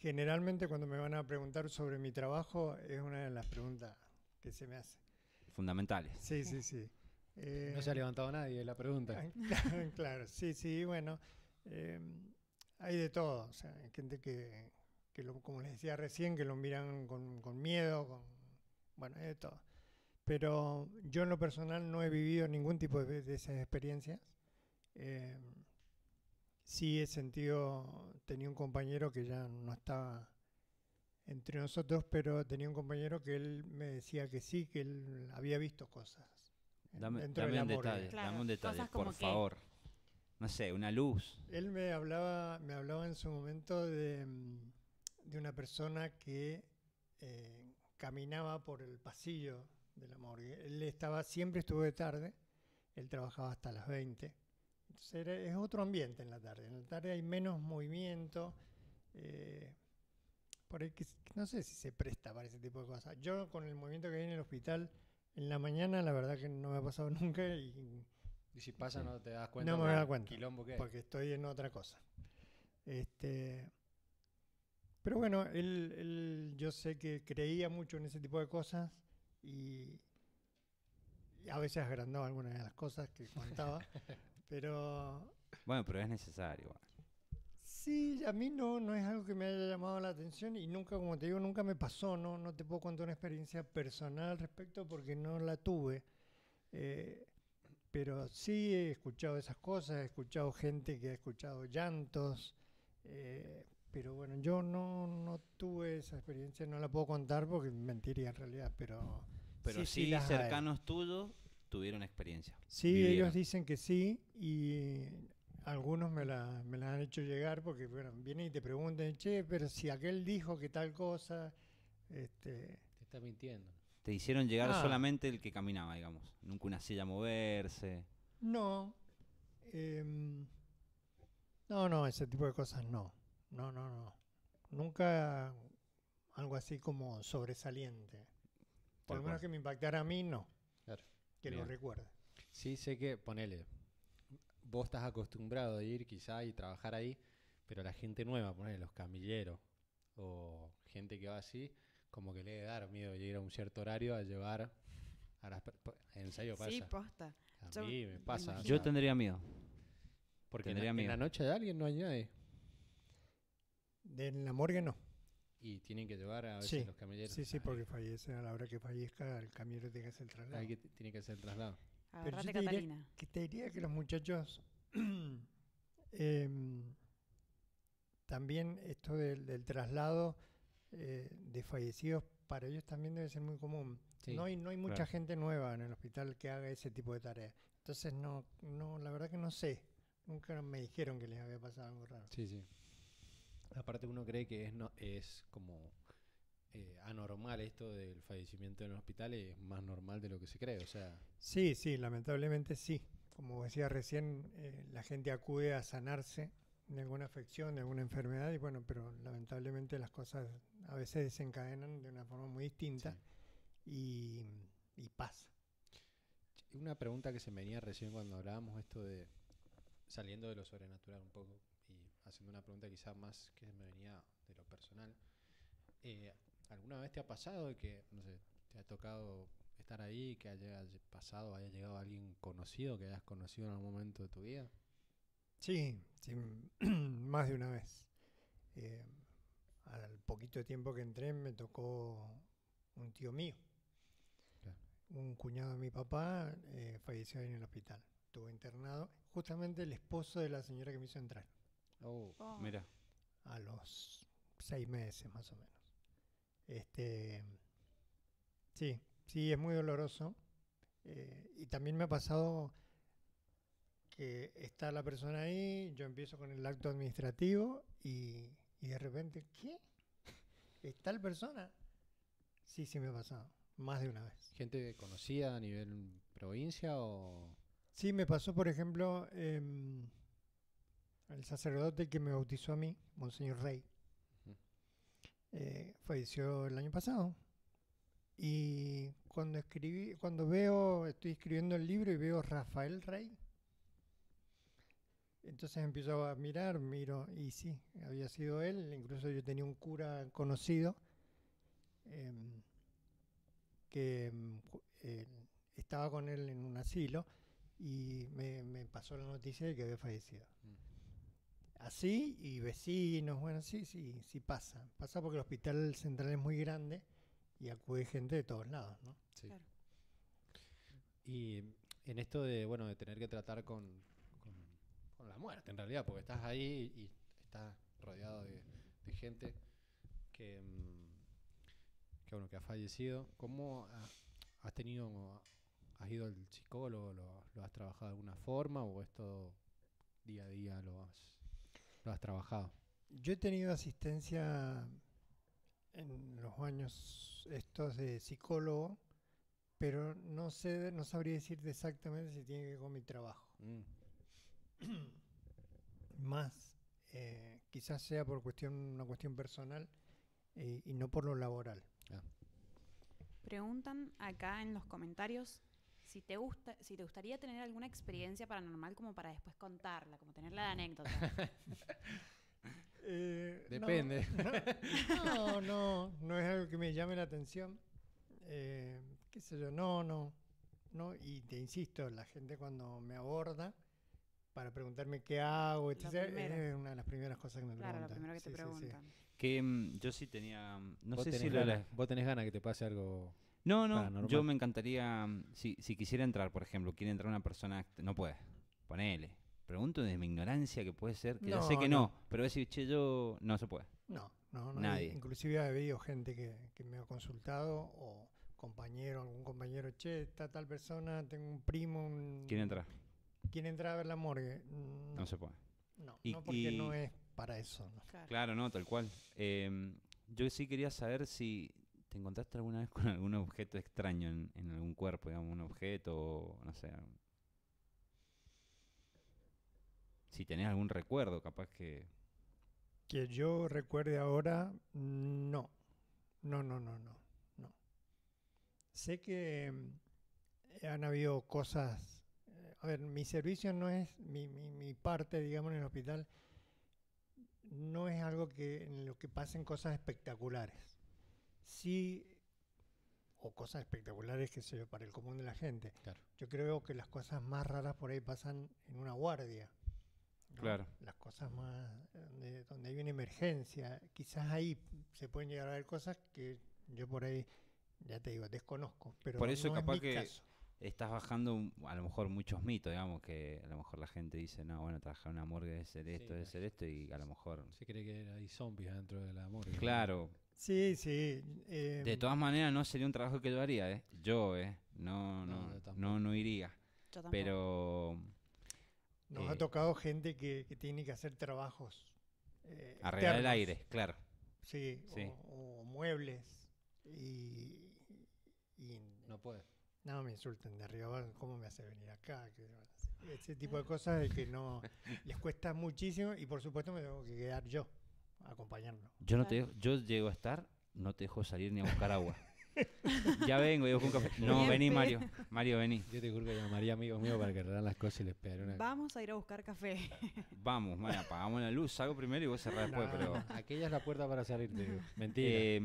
Generalmente cuando me van a preguntar sobre mi trabajo es una de las preguntas que se me hace. Fundamentales. Sí. No se ha levantado nadie, la pregunta. Claro, sí, bueno. Hay de todo, o sea, hay gente que como les decía recién, que lo miran con miedo, bueno, hay de todo. Pero yo en lo personal no he vivido ningún tipo de esas experiencias. Sí he sentido, tenía un compañero que ya no estaba entre nosotros, pero tenía un compañero que él me decía que sí, que él había visto cosas. Dame un detalle, por favor. No sé, una luz. Él me hablaba en su momento de una persona que caminaba por el pasillo de la morgue. Él siempre estuvo de tarde, él trabajaba hasta las 20. Entonces es otro ambiente en la tarde. En la tarde hay menos movimiento. Por ahí no sé si se presta para ese tipo de cosas. Yo con el movimiento que hay en el hospital, en la mañana la verdad que no me ha pasado nunca y si pasa no te das cuenta. No me voy a dar cuenta, quilombo que porque estoy en otra cosa. Pero bueno, él yo sé que creía mucho en ese tipo de cosas y a veces agrandaba algunas de las cosas que contaba, pero... Bueno, pero es necesario. Sí, a mí no es algo que me haya llamado la atención y nunca, como te digo, nunca me pasó, no te puedo contar una experiencia personal al respecto porque no la tuve. Pero sí he escuchado esas cosas, he escuchado gente que ha escuchado llantos, pero bueno, yo no tuve esa experiencia, no la puedo contar porque mentiría en realidad, pero sí cercanos tuyos tuvieron experiencia. Sí, vivieron. Ellos dicen que sí y algunos me la han hecho llegar porque bueno, vienen y te preguntan, che, pero si aquel dijo que tal cosa, te está mintiendo. Te hicieron llegar solamente el que caminaba, digamos. Nunca una silla moverse. No, ese tipo de cosas no. Nunca algo así como sobresaliente. Por lo menos que me impactara a mí, no. Claro. Que lo recuerde. Sí, sé que, ponele, vos estás acostumbrado a ir quizá y trabajar ahí, pero la gente nueva, ponele, los camilleros o gente que va así, como que le debe dar miedo ir a un cierto horario a llevar a las ¿En serio pasa? Sí, posta. A mí me pasa. Yo tendría miedo. Porque en la noche de alguien no hay nadie. En la morgue no. Y tienen que llevar a veces los camilleros. Sí, porque fallece. A la hora que fallezca, el camillero tiene que hacer el traslado. Tiene que hacer el traslado. Agarrate, pero Catalina. Te diría que los muchachos... también esto del traslado de fallecidos, para ellos también debe ser muy común. Sí, no hay mucha gente nueva en el hospital que haga ese tipo de tareas. Entonces, no, la verdad que no sé. Nunca me dijeron que les había pasado algo raro. Sí. Aparte uno cree que es como anormal esto del fallecimiento en el hospital, es más normal de lo que se cree, o sea... Sí, lamentablemente sí. Como decía recién, la gente acude a sanarse de alguna afección, de alguna enfermedad, y bueno, pero lamentablemente las cosas a veces desencadenan de una forma muy distinta y pasa. Una pregunta que se me venía recién cuando hablábamos esto de saliendo de lo sobrenatural un poco y haciendo una pregunta quizás más que me venía de lo personal. ¿Alguna vez te ha pasado que, no sé, te ha tocado estar ahí, que haya pasado, haya llegado alguien conocido, que hayas conocido en algún momento de tu vida? Sí, sí, más de una vez. Al poquito tiempo que entré me tocó un tío mío. Claro. Un cuñado de mi papá falleció ahí en el hospital. Estuvo internado, justamente el esposo de la señora que me hizo entrar. Oh, Oh, Mira, A los 6 meses más o menos. Sí, sí, es muy doloroso. Y también me ha pasado que está la persona ahí, yo empiezo con el acto administrativo y de repente, ¿qué? ¿Es tal persona? Sí, sí me ha pasado, más de una vez. ¿gente conocida a nivel provincia o...? Sí, me pasó, por ejemplo, el sacerdote que me bautizó a mí, Monseñor Rey, Ujú. falleció el año pasado. Y cuando estoy escribiendo el libro y veo Rafael Rey, entonces empiezo a miro, y sí, había sido él. Incluso yo tenía un cura conocido em, que estaba con él en un asilo y me pasó la noticia de que había fallecido. Así, y vecinos, bueno, sí, sí, sí pasa. Pasa porque el hospital central es muy grande y acude gente de todos lados, ¿no? Sí. claro. Y en esto de, bueno, de tener que tratar con la muerte, en realidad, porque estás ahí y estás rodeado de gente que, bueno, que ha fallecido. ¿Cómo has ido al psicólogo, lo has trabajado de alguna forma o esto día a día lo has trabajado? Yo he tenido asistencia en los años estos de psicólogo, pero no sabría decirte exactamente si tiene que ver con mi trabajo. Más, quizás sea por una cuestión personal y no por lo laboral. Preguntan acá en los comentarios si te gustaría tener alguna experiencia paranormal como para después contarla, como tenerla de anécdota. Depende. No es algo que me llame la atención. Qué sé yo, no. Y te insisto, la gente cuando me aborda para preguntarme qué hago, etc., es una de las primeras cosas que me Claro, preguntan. lo primero que te Sí, sí, sí. preguntan. que yo sí tenía, no ¿Vos sé tenés si lo de ganas, vos tenés ganas que te pase algo No, paranormal? yo me encantaría, si quisiera entrar, por ejemplo, quiere entrar una persona, no puede, ponele. Pregunto desde mi ignorancia que puede ser, que ya sé que no, pero decir, che, yo no se puede. No. Nadie. Inclusive ha habido gente que me ha consultado o algún compañero, che, está tal persona, tengo un primo, ¿Quiere entrar? ¿quiere entrar a ver la morgue? No se puede. No, Y- no porque y- no es para eso, ¿no? Claro. Claro, no, tal cual. Yo sí quería saber si te encontraste alguna vez con algún objeto extraño en algún cuerpo, digamos, un objeto, o no sé. Si tenés algún recuerdo, capaz que... Que yo recuerde ahora, no. Sé que han habido cosas. A ver, mi servicio no es, mi parte, digamos, en el hospital, no es algo en lo que pasen cosas espectaculares. Sí, o cosas espectaculares, qué sé yo, para el común de la gente. Claro. Yo creo que las cosas más raras por ahí pasan en una guardia, ¿no? Claro. Las cosas más donde hay una emergencia, quizás ahí se pueden llegar a ver cosas que yo por ahí, ya te digo, desconozco, pero Por eso no capaz es mi que caso. estás bajando a lo mejor muchos mitos, digamos, que a lo mejor la gente dice, no, bueno, trabajar en una morgue debe ser esto, Sí, debe ser esto, y a lo mejor... Se cree que hay zombies dentro de la morgue. Claro. Sí. De todas maneras no sería un trabajo que yo haría, ¿eh? Yo, No, yo tampoco. no iría. Yo tampoco. Pero... Nos ha tocado gente que tiene que hacer trabajos arreglar el externos. aire, claro. Sí, Sí. o muebles. Y No puede. no me insulten de arriba, ¿cómo me hace venir acá? ¿Qué van a hacer? ese tipo de cosas de que no les cuesta muchísimo y por supuesto me tengo que quedar yo acompañando. Yo llego a estar, no te dejo salir ni a buscar agua. Ya vengo, yo con un café. No, Bien, vení, fe. Mario. Mario, vení. Yo te juro que llamaría amigos míos para que arreglaran las cosas y les pegaré una... Vamos a ir a buscar café. Vamos, Mario, apagamos la luz, salgo primero y vos cerrás después, No, pero... no. Aquella es la puerta para salir, te digo. Mentira.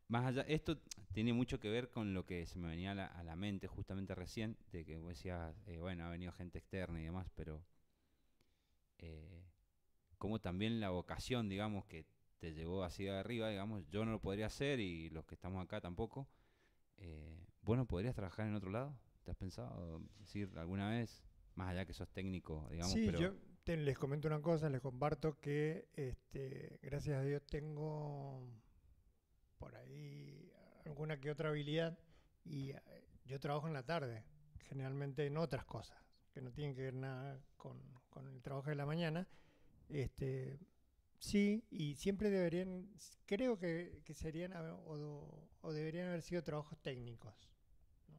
Más allá, esto tiene mucho que ver con lo que se me venía a la mente justamente recién, de que vos decías, bueno, ha venido gente externa y demás, pero como también la vocación, digamos, que te llegó así de arriba, digamos, yo no lo podría hacer y los que estamos acá tampoco. ¿Vos no podrías trabajar en otro lado? ¿Te has pensado decir alguna vez, más allá que sos técnico, digamos? Sí, pero yo les comento una cosa, les comparto que gracias a Dios tengo por ahí alguna que otra habilidad y yo trabajo en la tarde, generalmente en otras cosas que no tienen que ver nada con el trabajo de la mañana. Sí, y siempre deberían, creo que serían o deberían haber sido trabajos técnicos, ¿no?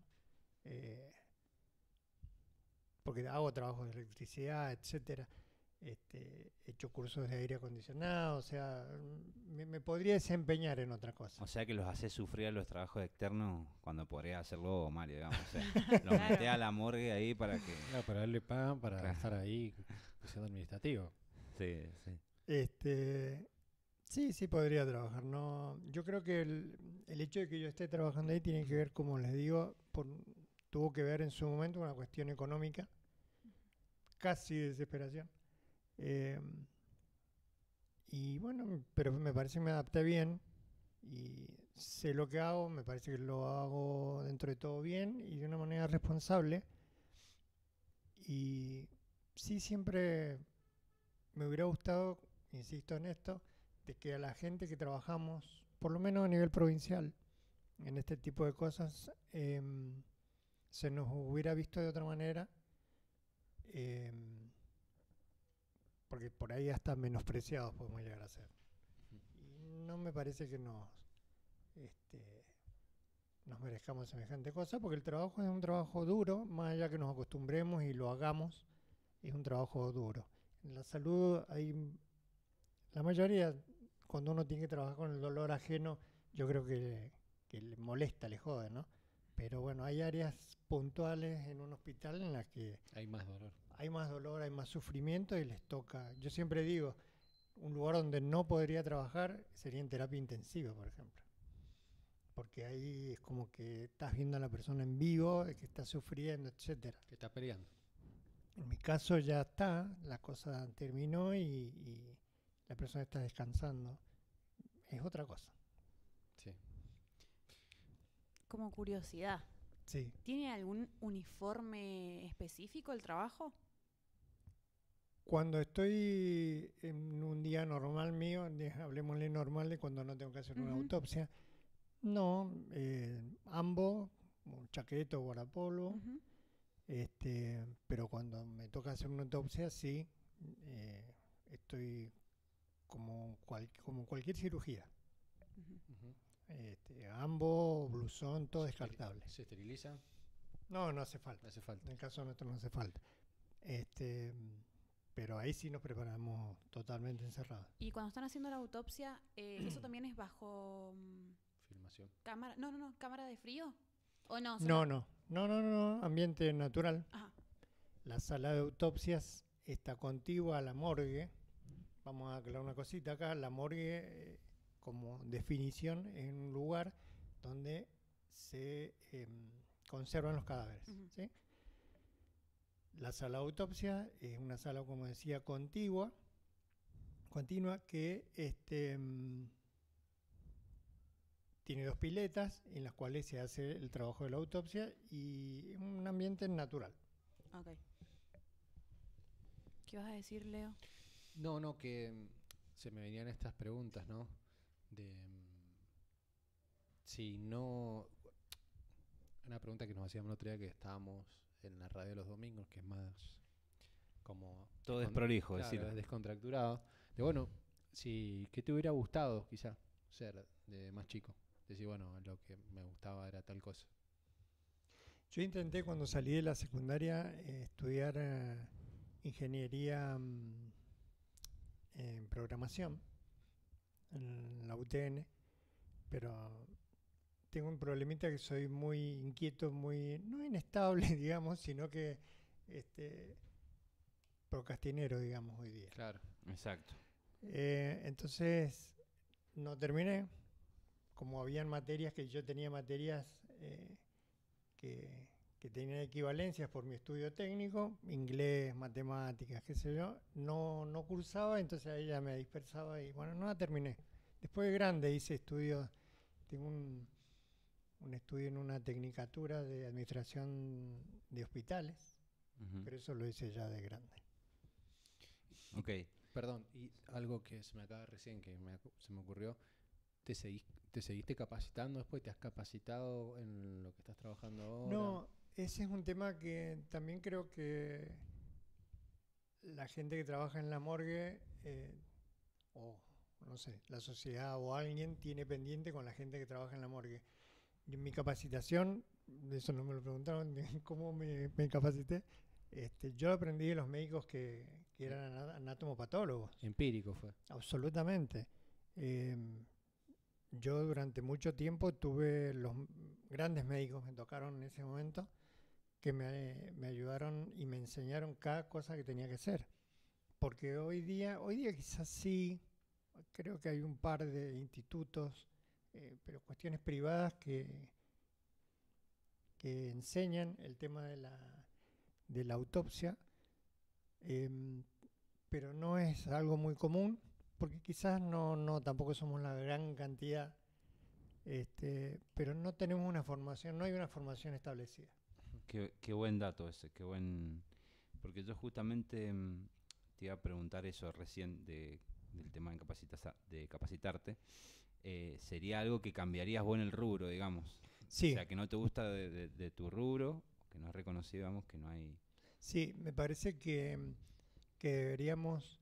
Porque hago trabajos de electricidad, etcétera. He hecho cursos de aire acondicionado, o sea, me podría desempeñar en otra cosa. o sea que los haces sufrir a los trabajos externos cuando podría hacerlo Mario, digamos. O sea, los metés a la morgue ahí para que... Claro, para él le pagan para Claro. estar ahí siendo administrativo. Sí, sí. Sí, podría trabajar. No, yo creo que el hecho de que yo esté trabajando ahí tiene que ver, como les digo, tuvo que ver en su momento una cuestión económica, casi desesperación. Y bueno, pero me parece que me adapté bien y sé lo que hago, me parece que lo hago dentro de todo bien y de una manera responsable. Y sí, siempre me hubiera gustado, insisto en esto, de que a la gente que trabajamos, por lo menos a nivel provincial, en este tipo de cosas, se nos hubiera visto de otra manera, porque por ahí hasta menospreciados podemos llegar a ser. Y no me parece que nos merezcamos semejante cosa, porque el trabajo es un trabajo duro, más allá que nos acostumbremos y lo hagamos, es un trabajo duro. En la salud hay, la mayoría, cuando uno tiene que trabajar con el dolor ajeno, yo creo que le molesta, le jode, ¿no? Pero bueno, hay áreas puntuales en un hospital en las que Hay más dolor. hay más dolor, hay más sufrimiento y les toca. Yo siempre digo, un lugar donde no podría trabajar sería en terapia intensiva, por ejemplo. Porque ahí es como que estás viendo a la persona en vivo, que está sufriendo, etcétera. Que está peleando. En mi caso ya está, la cosa terminó y la persona está descansando. Es otra cosa. Sí. Como curiosidad, Sí. ¿tiene algún uniforme específico el trabajo? Cuando estoy en un día normal mío, hablemosle normal de cuando no tengo que hacer una Ujú. autopsia, no, ambos, un chaqueta o guardapolvo, Ujú. pero cuando me toca hacer una autopsia, sí, estoy como cualquier cirugía. Ujú. Ujú. Ambos, blusón, todo descartable. ¿Se esteriliza? No hace falta. No hace falta. En el caso nuestro no hace falta. Pero ahí sí nos preparamos totalmente encerrados. Y cuando están haciendo la autopsia, ¿eso también es bajo Filmación. cámara? No, cámara de frío. ¿O no? No, ambiente natural. Ajá. La sala de autopsias está contigua a la morgue. Vamos a aclarar una cosita acá. La morgue, como definición, es un lugar donde se conservan los cadáveres. Ujú. ¿Sí? La sala de autopsia es una sala, como decía, continua, que tiene 2 piletas en las cuales se hace el trabajo de la autopsia y un ambiente natural. Ok. ¿Qué vas a decir, Leo? No, que se me venían estas preguntas, ¿no? De si no... Una pregunta que nos hacíamos el otro día que estábamos en la radio los domingos, que es más como... Todo desprolijo, claro, decirlo. es descontracturado. De bueno, si ¿qué te hubiera gustado quizá ser de más chico? Decir, bueno, lo que me gustaba era tal cosa. Yo intenté cuando salí de la secundaria estudiar ingeniería en programación en la UTN, pero tengo un problemita que soy muy inquieto, muy, no inestable, digamos, sino que procrastinero, digamos, hoy día. Claro, exacto. Entonces, no terminé. Como habían materias que yo tenía materias que tenían equivalencias por mi estudio técnico, inglés, matemáticas, qué sé yo, no cursaba, entonces ahí ya me dispersaba y bueno, no la terminé. Después de grande hice estudios, tengo un estudio en una tecnicatura de administración de hospitales, pero eso lo hice ya de grande. Ok. Perdón, y algo que se me acaba recién, que se me ocurrió, ¿te seguiste capacitando después? ¿Te has capacitado en lo que estás trabajando ahora? No, ese es un tema que también creo que la gente que trabaja en la morgue, o no sé, la sociedad o alguien tiene pendiente con la gente que trabaja en la morgue. Y en mi capacitación, de eso no me lo preguntaron, cómo me capacité, yo lo aprendí de los médicos que eran anatomopatólogos. Empírico fue. Absolutamente. Yo durante mucho tiempo tuve los grandes médicos, me tocaron en ese momento, que me ayudaron y me enseñaron cada cosa que tenía que hacer. Porque hoy día quizás sí, creo que hay un par de institutos, pero cuestiones privadas que enseñan el tema de la autopsia, pero no es algo muy común, porque quizás no tampoco somos la gran cantidad, pero no tenemos una formación, no hay una formación establecida. Qué buen dato ese, qué buen... Porque yo justamente te iba a preguntar eso recién del tema de capacitarte. ¿Sería algo que cambiarías vos en el rubro, digamos? Sí. O sea, que no te gusta de tu rubro, que no es reconocido, digamos, que no hay... Sí, me parece que deberíamos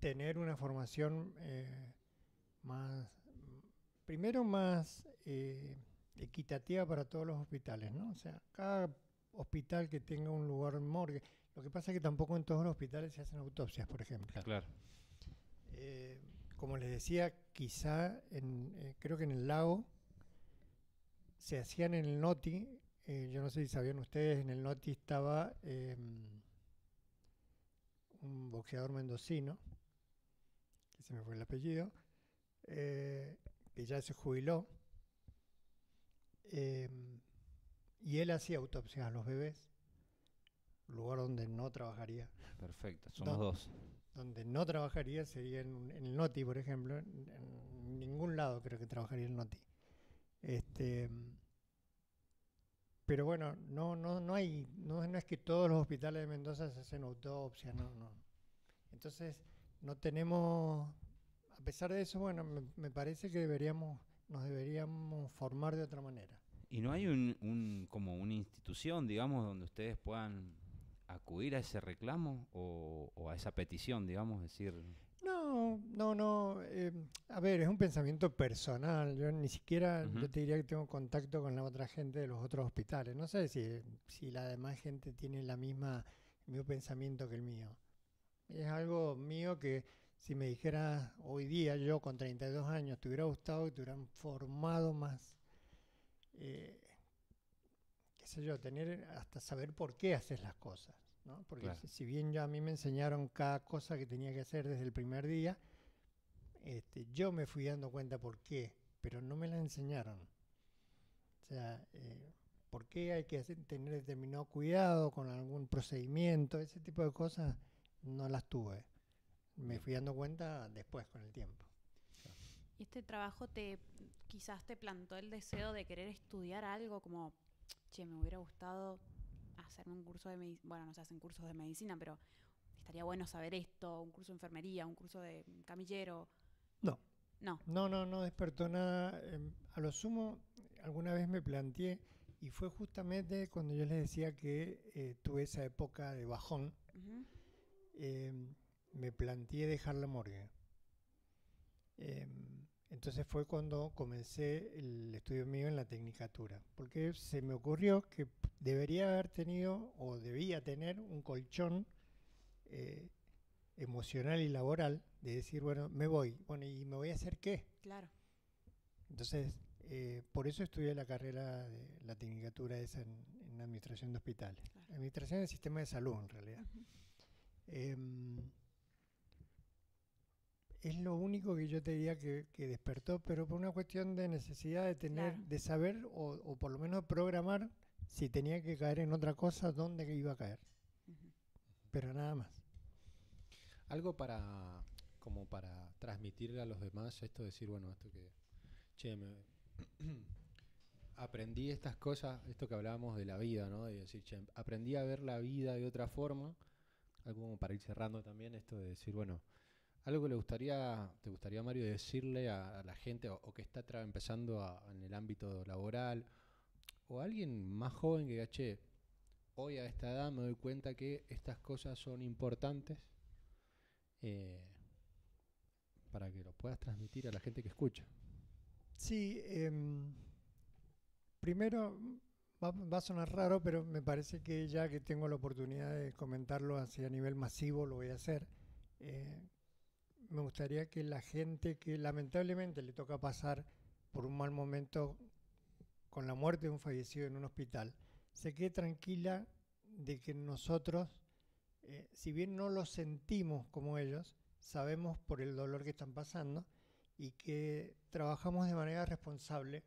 tener una formación primero más equitativa para todos los hospitales, ¿no? O sea, cada hospital que tenga un lugar en morgue. Lo que pasa es que tampoco en todos los hospitales se hacen autopsias, por ejemplo. Claro. Como les decía, quizá creo que en el Lago se hacían en el Noti. Yo no sé si sabían ustedes, en el Noti estaba un boxeador mendocino, que se me fue el apellido, que ya se jubiló, y él hacía autopsias a los bebés, lugar donde no trabajaría. Perfecto, somos dos. Donde no trabajaría sería en el Noti, por ejemplo. En ningún lado creo que trabajaría el Noti. Pero bueno, no es que todos los hospitales de Mendoza se hacen autopsia, no. Entonces, no tenemos, a pesar de eso, bueno, me parece que nos deberíamos formar de otra manera. ¿Y no hay como una institución, digamos, donde ustedes puedan acudir a ese reclamo o a esa petición, digamos, decir... No. A ver, es un pensamiento personal. Yo ni siquiera, yo te diría que tengo contacto con la otra gente de los otros hospitales. No sé si la demás gente tiene el mismo pensamiento que el mío. Es algo mío que si me dijeras hoy día, yo con 32 años, te hubiera gustado y te hubieran formado más, qué sé yo, tener hasta saber por qué haces las cosas, ¿no? Porque claro. si bien a mí me enseñaron cada cosa que tenía que hacer desde el primer día, yo me fui dando cuenta por qué, pero no me la enseñaron. O sea, por qué hay que tener determinado cuidado con algún procedimiento, ese tipo de cosas no las tuve. Me fui dando cuenta después con el tiempo. ¿Y este trabajo quizás te plantó el deseo de querer estudiar algo como, che, me hubiera gustado hacerme un curso de medicina? Bueno, no se hacen cursos de medicina, pero estaría bueno saber esto, un curso de enfermería, un curso de camillero. No despertó nada. A lo sumo, alguna vez me planteé, y fue justamente cuando yo les decía que tuve esa época de bajón, me planteé dejar la morgue. Entonces fue cuando comencé el estudio mío en la Tecnicatura, porque se me ocurrió que debería haber tenido o debía tener un colchón emocional y laboral de decir, bueno, me voy, bueno, ¿y me voy a hacer qué? Claro. Entonces, por eso estudié la carrera de la Tecnicatura esa en Administración de Hospitales, Claro. Administración del Sistema de Salud en realidad. Es lo único que yo te diría que despertó, pero por una cuestión de necesidad de tener, Claro. de saber o por lo menos programar si tenía que caer en otra cosa, dónde iba a caer. Ujú. Pero nada más. Algo como para transmitirle a los demás esto, decir, bueno, esto que, che, aprendí estas cosas, esto que hablábamos de la vida, ¿no? De decir, che, aprendí a ver la vida de otra forma, algo como para ir cerrando también, esto de decir, bueno, algo que te gustaría, Mario, decirle a la gente o que está empezando en el ámbito laboral, o a alguien más joven que diga, che, hoy a esta edad me doy cuenta que estas cosas son importantes, para que lo puedas transmitir a la gente que escucha. Sí, primero va a sonar raro, pero me parece que ya que tengo la oportunidad de comentarlo así a nivel masivo, lo voy a hacer. Me gustaría que la gente que lamentablemente le toca pasar por un mal momento con la muerte de un fallecido en un hospital, se quede tranquila de que nosotros, si bien no lo sentimos como ellos, sabemos por el dolor que están pasando y que trabajamos de manera responsable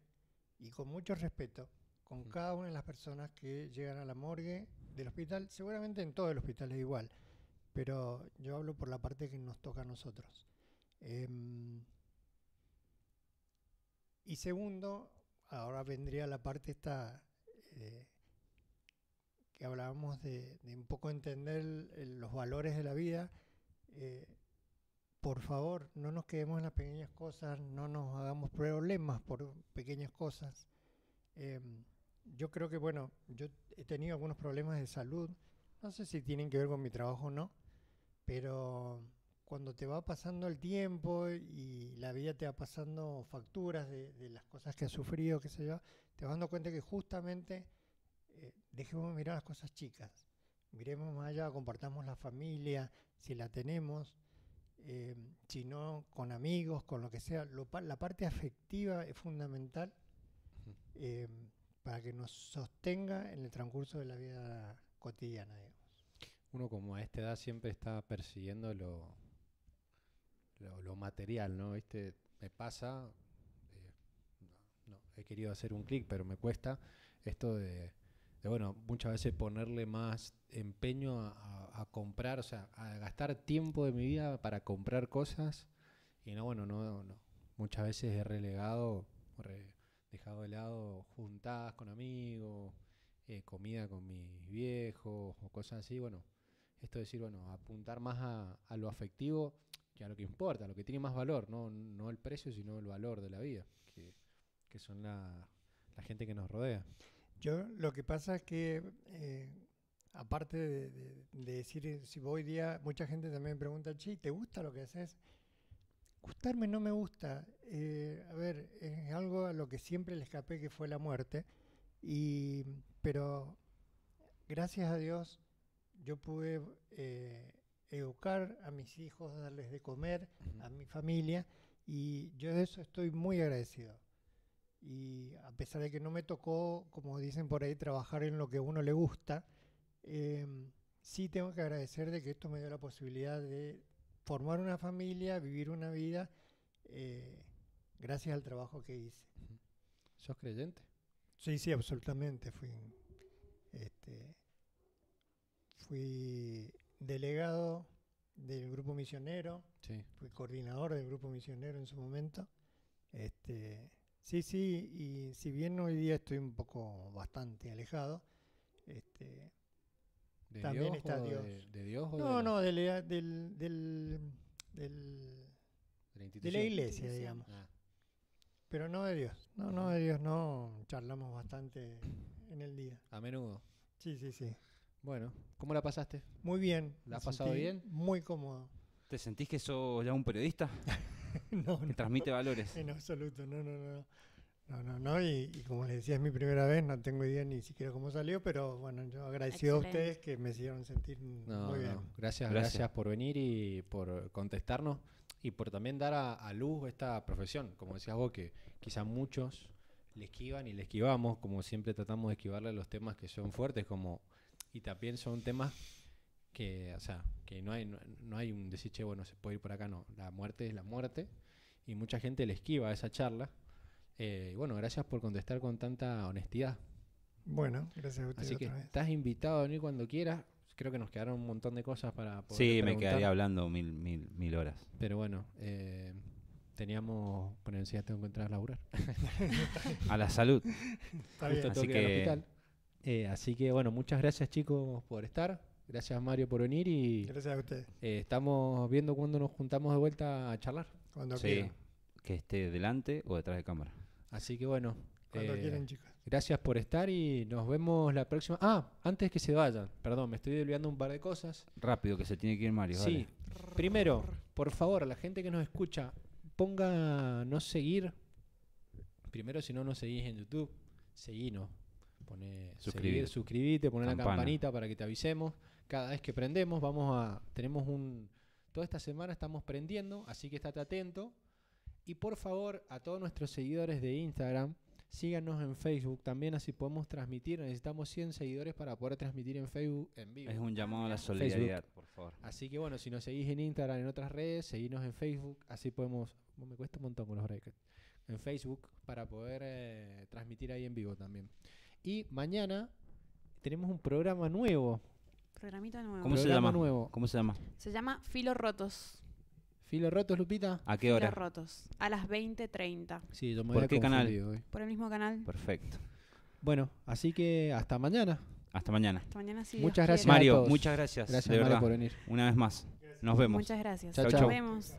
y con mucho respeto con cada una de las personas que llegan a la morgue del hospital. Seguramente en todo el hospital es igual, pero yo hablo por la parte que nos toca a nosotros. Y segundo, ahora vendría la parte esta que hablábamos de un poco entender los valores de la vida. Por favor, no nos quedemos en las pequeñas cosas, no nos hagamos problemas por pequeñas cosas. Yo creo que, bueno, yo he tenido algunos problemas de salud, no sé si tienen que ver con mi trabajo o no, pero cuando te va pasando el tiempo y la vida te va pasando facturas de las cosas que has sufrido, qué sé yo, te vas dando cuenta que justamente dejemos de mirar las cosas chicas, miremos más allá, compartamos la familia, si la tenemos, si no, con amigos, con lo que sea. La parte afectiva es fundamental para que nos sostenga en el transcurso de la vida cotidiana, digamos. Uno como a esta edad siempre está persiguiendo lo material, ¿no? ¿Viste? Me pasa, no, he querido hacer un clic, pero me cuesta esto de, bueno, muchas veces ponerle más empeño a comprar, o sea, a gastar tiempo de mi vida para comprar cosas y no, bueno, no, muchas veces he dejado de lado juntadas con amigos, comida con mis viejos o cosas así, bueno, esto de decir, bueno, apuntar más a lo afectivo que a lo que importa, a lo que tiene más valor, no el precio, sino el valor de la vida, que son la gente que nos rodea. Yo lo que pasa es que, aparte de decir, si hoy día mucha gente también me pregunta, che, ¿te gusta lo que haces? Gustarme no me gusta. A ver, es algo a lo que siempre le escapé, que fue la muerte. Pero gracias a Dios yo pude educar a mis hijos, darles de comer, a mi familia, y yo de eso estoy muy agradecido. Y a pesar de que no me tocó, como dicen por ahí, trabajar en lo que a uno le gusta, sí tengo que agradecer de que esto me dio la posibilidad de formar una familia, vivir una vida, gracias al trabajo que hice. ¿Sos creyente? Sí, absolutamente. Fui delegado del grupo misionero, Sí. fui coordinador del grupo misionero en su momento. Sí, y si bien hoy día estoy un poco bastante alejado, ¿De también Dios está o Dios. de Dios o No, de de la la institución? iglesia, digamos. Ah, Pero no de Dios. No, de Dios no. Charlamos bastante en el día. a menudo. Sí. Bueno, ¿cómo la pasaste? Muy bien. ¿La has me pasado sentí bien? Muy cómodo. ¿Te sentís que sos ya un periodista? No, Que no, transmite valores. en absoluto, no. Y como les decía, es mi primera vez, no tengo idea ni siquiera cómo salió, pero bueno, yo agradecido a Excelente. ustedes que me hicieron sentir No, muy bien. no. Gracias Gracias. por venir y por contestarnos y por también dar a luz esta profesión. Como decías vos, que quizás muchos le esquivan y le esquivamos, como siempre tratamos de esquivarle los temas que son fuertes, y también son temas que, o sea, que no hay un decir, che, bueno, se puede ir por acá, no. La muerte es la muerte y mucha gente le esquiva esa charla. Y bueno, gracias por contestar con tanta honestidad. Bueno, gracias a ustedes Así que otra vez. estás invitado a venir cuando quieras. Creo que nos quedaron un montón de cosas para poder Sí, me preguntar. quedaría hablando mil horas. Pero bueno, teníamos... Bueno, ya tengo que entrar a laburar. A la salud. Está Justo bien. tengo Así que ir al que- hospital. Así que bueno, muchas gracias chicos por estar. Gracias Mario por venir y Gracias a ustedes. estamos viendo cuándo nos juntamos de vuelta a charlar. Cuando Sí, quieran. que esté delante o detrás de cámara. Así que bueno, Cuando quieran, chicos. gracias por estar y nos vemos la próxima... Ah, antes que se vayan, perdón, me estoy olvidando un par de cosas. Rápido, que se tiene que ir Mario. Sí, dale. primero, por favor, a la gente que nos escucha, ponga no seguir. Primero, si no nos seguís en YouTube, seguinos. Poné Suscribir. suscribite, poné la Campana. campanita para que te avisemos. Cada vez que prendemos, tenemos toda esta semana estamos prendiendo, así que estate atento. Y por favor, a todos nuestros seguidores de Instagram, síganos en Facebook también, así podemos transmitir. Necesitamos 100 seguidores para poder transmitir en Facebook en vivo. Es un llamado a la Facebook. solidaridad, por favor. Así que bueno, si nos seguís en Instagram, en otras redes, seguinos en Facebook, así podemos... Me cuesta un montón con los brackets. En Facebook para poder transmitir ahí en vivo también. Y mañana tenemos un programa nuevo. Programita nuevo. ¿Cómo se Programa llama? nuevo. ¿Cómo se llama? Se llama Filo Rotos. ¿Filo rotos, Lupita? ¿A qué Filo hora? Rotos. A las 20:30. Sí, yo me ¿Por había qué canal? confundido hoy. Por el mismo canal. Perfecto. Bueno, así que hasta mañana. Hasta mañana. Hasta mañana sí. Muchas Dios gracias. quiere. a Mario, todos. muchas gracias. Gracias de Mario verdad. por venir. Una vez más. Nos vemos. Muchas gracias. Chau, Nos chau. vemos.